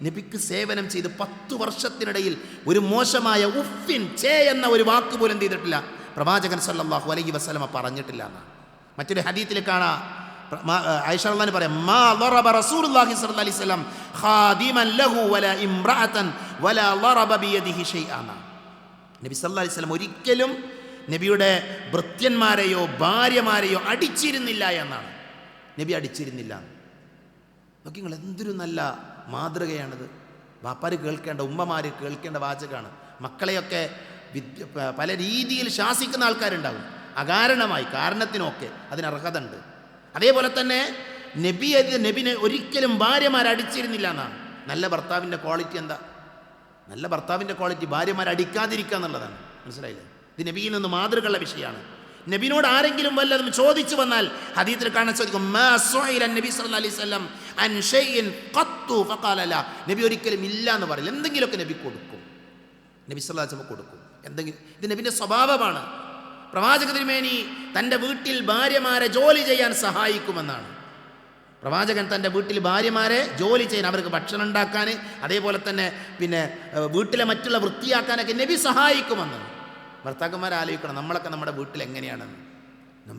നബിക്ക് സേവനം ചെയ്ത് 10 വർഷത്തിനിടയിൽ ഒരു മോശമായ ഉഫിൻ ചേ എന്ന ഒരു വാക്ക് പോലും ചെയ്തിട്ടില്ല പ്രവാചകൻ സല്ലല്ലാഹു അലൈഹി വസല്ലമ പറഞ്ഞിട്ടില്ല എന്നാണ്. മറ്റൊരു ഹദീത്തിൽ കാണാം, ആയിഷ റളിയല്ലാഹു അൻഹ പറയാം, മാ ളറബ റസൂലുള്ളാഹി സ്വല്ലല്ലാഹു അലൈഹി വസല്ലം ഖാദിമൻ ലഹു വലാ ഇംറഅതൻ വലാ ളറബ ബിയദിഹി ഷൈഅൻ. നബി സല്ലല്ലാഹു അലൈഹി വസല്ലം ഒരിക്കലും നബിയുടെ ഭൃത്യന്മാരെയോ ഭാര്യമാരെയോ അടിച്ചിരുന്നില്ല എന്നാണ്. നബി അടിച്ചിരുന്നില്ല. നോക്കി നിങ്ങൾ, എന്തൊരു നല്ല മാതൃകയാണിത്. വാപ്പാർ കേൾക്കേണ്ട, ഉമ്മമാർ കേൾക്കേണ്ട വാചകമാണ്. മക്കളെയൊക്കെ പല രീതിയിൽ ശാസിക്കുന്ന ആൾക്കാരുണ്ടാവും, അകാരണമായി, കാരണത്തിനൊക്കെ അതിനർഹത ഉണ്ട്. അതേപോലെ തന്നെ നബിനെ ഒരിക്കലും ഭാര്യമാർ അടിച്ചിരുന്നില്ല എന്നാണ്. നല്ല ഭർത്താവിൻ്റെ ക്വാളിറ്റി എന്താ? നല്ല ഭർത്താവിൻ്റെ ക്വാളിറ്റി ഭാര്യമാർ അടിക്കാതിരിക്കുക എന്നുള്ളതാണ്. മനസ്സിലായില്ലേ? ഇത് നബിയിൽ നിന്ന് മാതൃകയുള്ള വിഷയമാണ്. നബിനോട് ആരെങ്കിലും വല്ലതും ചോദിച്ചു വന്നാൽ ഹദീസിൽ കാണാൻ സാധിക്കും, മാ സുഇല നബി സല്ലല്ലാഹു അലൈഹി വസല്ലം അൻ ഷൈഇൻ ഖത്തു ഫഖാല ലാ. നബി ഒരിക്കലും ഇല്ല എന്ന് പറയില്ല. എന്തെങ്കിലുമൊക്കെ നബി കൊടുക്കും. നബി സല്ലല്ലാഹു അലൈഹി വസല്ലം കൊടുക്കും എന്തെങ്കിലും. ഇത് നബിൻ്റെ സ്വഭാവമാണ്. പ്രവാചക തിരുമേനി തൻ്റെ വീട്ടിൽ ഭാര്യമാരെ ജോലി ചെയ്യാൻ സഹായിക്കുമെന്നാണ്. പ്രവാചകൻ തൻ്റെ വീട്ടിൽ ഭാര്യമാരെ ജോലി ചെയ്യാൻ, അവർക്ക് ഭക്ഷണം ഉണ്ടാക്കാൻ, അതേപോലെ തന്നെ വീട്ടിലെ മറ്റുള്ള വൃത്തിയാക്കാനൊക്കെ നബി സഹായിക്കുമെന്നാണ്. ഭർത്താക്കന്മാർ ആലോചിക്കണം, നമ്മളൊക്കെ നമ്മുടെ വീട്ടിൽ എങ്ങനെയാണെന്ന്.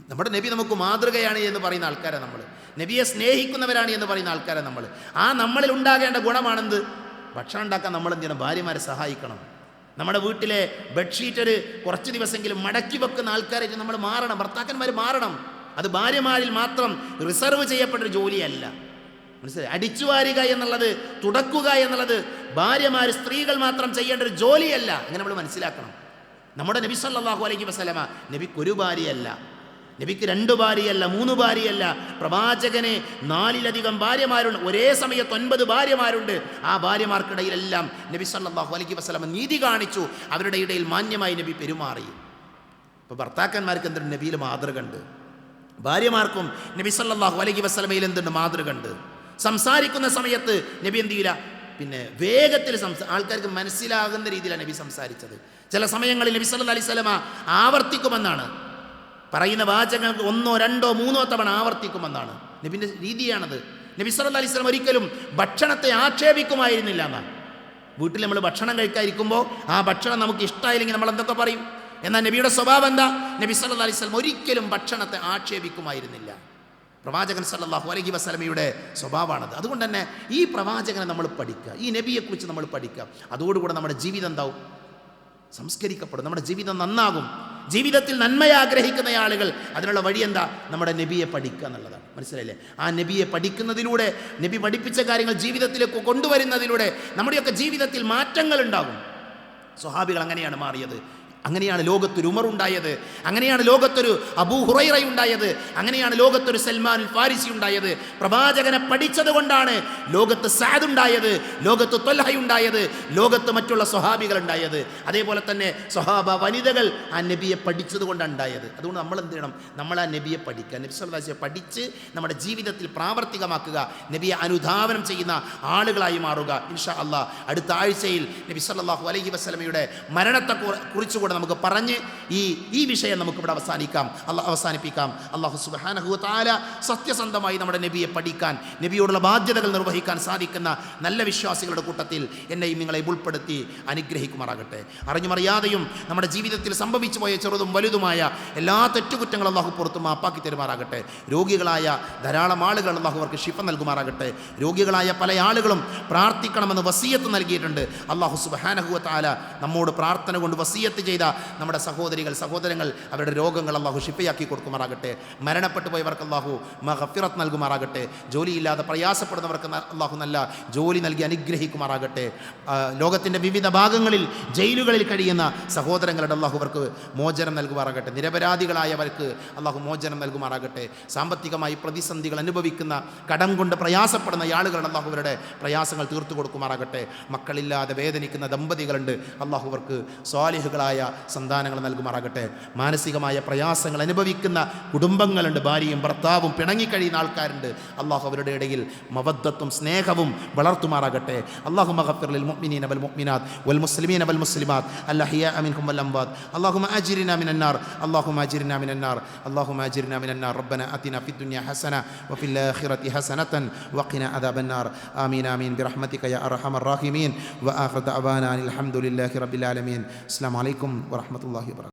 നമ്മുടെ നബി നമുക്ക് മാതൃകയാണ് എന്ന് പറയുന്ന ആൾക്കാരെ നമ്മൾ, നബിയെ സ്നേഹിക്കുന്നവരാണ് എന്ന് പറയുന്ന ആൾക്കാരെ നമ്മൾ. ആ നമ്മളിൽ ഉണ്ടാകേണ്ട ഗുണമാണെന്ത്? ഭക്ഷണം ഉണ്ടാക്കാൻ നമ്മൾ എന്ത് ചെയ്യണം? ഭാര്യമാരെ സഹായിക്കണം. നമ്മുടെ വീട്ടിലെ ബെഡ്ഷീറ്റ് കുറച്ച് ദിവസമെങ്കിലും മടക്കി വെക്കുന്ന ആൾക്കാരായിട്ട് നമ്മൾ മാറണം. ഭർത്താക്കന്മാർ മാറണം. അത് ഭാര്യമാരിൽ മാത്രം റിസർവ് ചെയ്യപ്പെട്ടൊരു ജോലിയല്ല. മനസ്സിലായി? അടിച്ചു വാരുക എന്നുള്ളത്, തുടക്കുക എന്നുള്ളത് ഭാര്യമാർ, സ്ത്രീകൾ മാത്രം ചെയ്യേണ്ട ഒരു ജോലിയല്ല. അങ്ങനെ നമ്മൾ മനസ്സിലാക്കണം. നമ്മുടെ നബി സല്ലല്ലാഹു അലൈഹി വസല്ലമ നബിക്ക് ഒരു ഭാര്യയല്ല, നബിക്ക് 2 ഭാര്യയല്ല, 3 ഭാര്യയല്ല. പ്രവാചകന് 4-ലധികം ഭാര്യമാരുണ്ട്. ഒരേ സമയത്ത് 9 ഭാര്യമാരുണ്ട്. ആ ഭാര്യമാർക്കിടയിലെല്ലാം നബി സല്ലല്ലാഹു അലൈഹി വസല്ലമ നീതി കാണിച്ചു. അവരുടെ ഇടയിൽ മാന്യമായി നബി പെരുമാറി. ഇപ്പോൾ ഭർത്താക്കന്മാർക്ക് എന്തുണ്ട്? നബിയിൽ മാതൃക ഉണ്ട്. ഭാര്യമാർക്കും നബി സല്ലല്ലാഹു അലൈഹി വസല്ലമയിൽ എന്തുണ്ട്? മാതൃക ഉണ്ട്. സംസാരിക്കുന്ന സമയത്ത് നബി എന്ത് ചെയ്യില്ല, വേഗത്തിൽ ആൾക്കാർക്ക് മനസ്സിലാകുന്ന രീതിയിലാണ് നബി സംസാരിച്ചത്. ചില സമയങ്ങളിൽ നബി സല്ലല്ലാഹു അലൈഹി വസല്ലമ ആവർത്തിക്കുമെന്നാണ് പറയുന്ന വാചകങ്ങൾക്ക് 1, 2, 3 തവണ ആവർത്തിക്കുമെന്നാണ് നബിൻ്റെ രീതിയാണത്. നബി സല്ലല്ലാഹു അലൈഹി വസല്ലം ഒരിക്കലും ഭക്ഷണത്തെ ആക്ഷേപിക്കുമായിരുന്നില്ല എന്നാണ്. വീട്ടിൽ നമ്മൾ ഭക്ഷണം കഴിക്കാതിരിക്കുമ്പോൾ ആ ഭക്ഷണം നമുക്ക് ഇഷ്ടമായില്ലെങ്കിൽ നമ്മൾ എന്തൊക്കെ പറയും? എന്നാൽ നബിയുടെ സ്വഭാവം എന്താ? നബി സല്ലല്ലാഹു അലൈഹി വസല്ലം ഒരിക്കലും ഭക്ഷണത്തെ ആക്ഷേപിക്കുമായിരുന്നില്ല. പ്രവാചകൻ സല്ലല്ലാഹു അലൈഹി വസല്ലമയുടെ സ്വഭാവമാണത്. അതുകൊണ്ട് തന്നെ ഈ പ്രവാചകനെ നമ്മൾ പഠിക്കുക, ഈ നബിയെക്കുറിച്ച് നമ്മൾ പഠിക്കുക. അതോടുകൂടെ നമ്മുടെ ജീവിതം എന്താവും? സംസ്കരിക്കപ്പെടും. നമ്മുടെ ജീവിതം നന്നാകും. ജീവിതത്തിൽ നന്മ ആഗ്രഹിക്കുന്ന ആളുകൾ അതിനുള്ള വഴി എന്താ? നമ്മുടെ നബിയെ പഠിക്കുക എന്നുള്ളതാണ്. മനസ്സിലായില്ലേ? ആ നബിയെ പഠിക്കുന്നതിലൂടെ, നബി പഠിപ്പിച്ച കാര്യങ്ങൾ ജീവിതത്തിലേക്ക് കൊണ്ടുവരുന്നതിലൂടെ നമ്മുടെയൊക്കെ ജീവിതത്തിൽ മാറ്റങ്ങൾ ഉണ്ടാകും. സ്വഹാബികൾ അങ്ങനെയാണ് മാറിയത്. അങ്ങനെയാണ് ലോകത്തൊരു ഉമർ ഉണ്ടായത്. അങ്ങനെയാണ് ലോകത്തൊരു അബൂ ഹുറൈറ ഉണ്ടായത്. അങ്ങനെയാണ് ലോകത്തൊരു സൽമാൻ ഫാരിസി ഉണ്ടായത്. പ്രവാചകനെ പഠിച്ചത് കൊണ്ടാണ് ലോകത്ത് സഅദ് ഉണ്ടായത്, ലോകത്ത് ത്വൽഹ ഉണ്ടായത്, ലോകത്ത് മറ്റുള്ള സ്വഹാബികൾ ഉണ്ടായത്. അതേപോലെ തന്നെ സ്വഹാബ വനിതകൾ ആ നബിയെ പഠിച്ചത് കൊണ്ടാണ് ഉണ്ടായത്. അതുകൊണ്ട് നമ്മൾ എന്ത് ചെയ്യണം? നമ്മൾ ആ നബിയെ പഠിക്കുക, നബി സല്ലല്ലാഹു അലൈഹി വസല്ലം പഠിച്ച് നമ്മുടെ ജീവിതത്തിൽ പ്രാവർത്തികമാക്കുക, നബിയെ അനുധാവനം ചെയ്യുന്ന ആളുകളായി മാറുക. ഇൻഷാ അല്ലാഹ് അടുത്ത ആഴ്ചയിൽ നബി സല്ലല്ലാഹു അലൈഹി വസല്ലമയുടെ മരണത്തെ കുറിച്ചുകൂടെ നമുക്ക് പറഞ്ഞ് ഈ വിഷയം നമുക്കിവിടെ അവസാനിപ്പിക്കാം. അല്ലാഹു സുബ്ഹാനഹു വ തആല സത്യസന്ധമായി നമ്മുടെ നബിയെ പഠിക്കാൻ, നബിയോടുള്ള ബാധ്യതകൾ നിർവഹിക്കാൻ സാധിക്കുന്ന നല്ല വിശ്വാസികളുടെ കൂട്ടത്തിൽ എന്നെയും നിങ്ങളെയും ഉൾപ്പെടുത്തി അനുഗ്രഹിക്കുമാറാകട്ടെ. അറിഞ്ഞുമറിയാതെയും നമ്മുടെ ജീവിതത്തിൽ സംഭവിച്ചു പോയ ചെറുതും വലുതുമായ എല്ലാ തെറ്റുകുറ്റങ്ങളും അല്ലാഹു പുറത്തു മാപ്പാക്കി തരുമാറാകട്ടെ. രോഗികളായ ധാരാളം ആളുകൾ അല്ലാഹു അവർക്ക് ശിഫ നൽകുമാറാകട്ടെ. രോഗികളായ പല ആളുകളും പ്രാർത്ഥിക്കണമെന്ന് വസിയത്ത് നൽകിയിട്ടുണ്ട്. അല്ലാഹു സുബ്ഹാനഹു വ തആല നമ്മോട് പ്രാർത്ഥന കൊണ്ട് വസിയത്ത് ചെയ്ത നമ്മുടെ സഹോദരങ്ങൾ അവരുടെ രോഗങ്ങൾ അള്ളാഹു ഷിഫയാക്കി കൊടുക്കുമാറാകട്ടെ. മരണപ്പെട്ടു പോയവർക്ക് അള്ളാഹു മഗ്ഫിറത്ത് നൽകുമാറാകട്ടെ. ജോലിയില്ലാതെ പ്രയാസപ്പെടുന്നവർക്ക് അള്ളാഹു നല്ല ജോലി നൽകി അനുഗ്രഹിക്കുമാറാകട്ടെ. ലോകത്തിൻ്റെ വിവിധ ഭാഗങ്ങളിൽ ജയിലുകളിൽ കഴിയുന്ന സഹോദരങ്ങളുടെ അള്ളാഹു അവർക്ക് മോചനം നൽകുമാറാകട്ടെ. നിരപരാധികളായവർക്ക് അള്ളാഹു മോചനം നൽകുമാറാകട്ടെ. സാമ്പത്തികമായി പ്രതിസന്ധികൾ അനുഭവിക്കുന്ന, കടം കൊണ്ട് പ്രയാസപ്പെടുന്ന ആളുകളുടെ അള്ളാഹു അവരുടെ പ്രയാസങ്ങൾ തീർത്തു കൊടുക്കുമാറാകട്ടെ. മക്കളില്ലാതെ വേദനിക്കുന്ന ദമ്പതികളുണ്ട്, അള്ളാഹു അവർക്ക് സ്വാലിഹുകളായ സന്താനങ്ങൾ നൽകുമാറാകട്ടെ. മാനസികമായ പ്രയാസങ്ങൾ അനുഭവിക്കുന്ന കുടുംബങ്ങളുണ്ട്, ഭാര്യയും ഭർത്താവും പിണങ്ങിക്കഴിയുന്ന ആൾക്കാരുണ്ട്, അള്ളാഹു അവരുടെ ഇടയിൽ മവദ്ദത്തും സ്നേഹവും വളർത്തുമാറാകട്ടെ. അല്ലാഹുമ്മ ഗഫിർ ലിൽ മുഅ്മിനീന വൽ മുഅ്മിനാത്ത് വൽ മുസ്ലിമീന വൽ മുസ്ലിമാത്ത് അൽഅഹ്യാഅ മിൻഹും വൽ അംവാത്ത് അല്ലാഹുമ്മ അജിർനാ മിനൻ നാർ അല്ലാഹുമ്മ അജിർനാ മിനൻ നാർ അല്ലാഹുമ്മ അജിർനാ മിനൻ നാർ റബ്ബനാ ആതിനാ ഫിദ് ദുനിയ ഹസന വഫിൽ ആഖിറതി ഹസനതൻ വഖിനാ അദാബൻ നാർ ആമീൻ ആമീൻ ബിറഹ്മതിക യാ അർഹമർ റഹീമീൻ വആഖിറു ദഅവാനാ അൽഹംദുലില്ലാഹി റബ്ബിൽ ആലമീൻ. അസ്സലാമു അലൈക്കും വറഹ്മത്തുള്ളാഹി വബറകാതുഹു.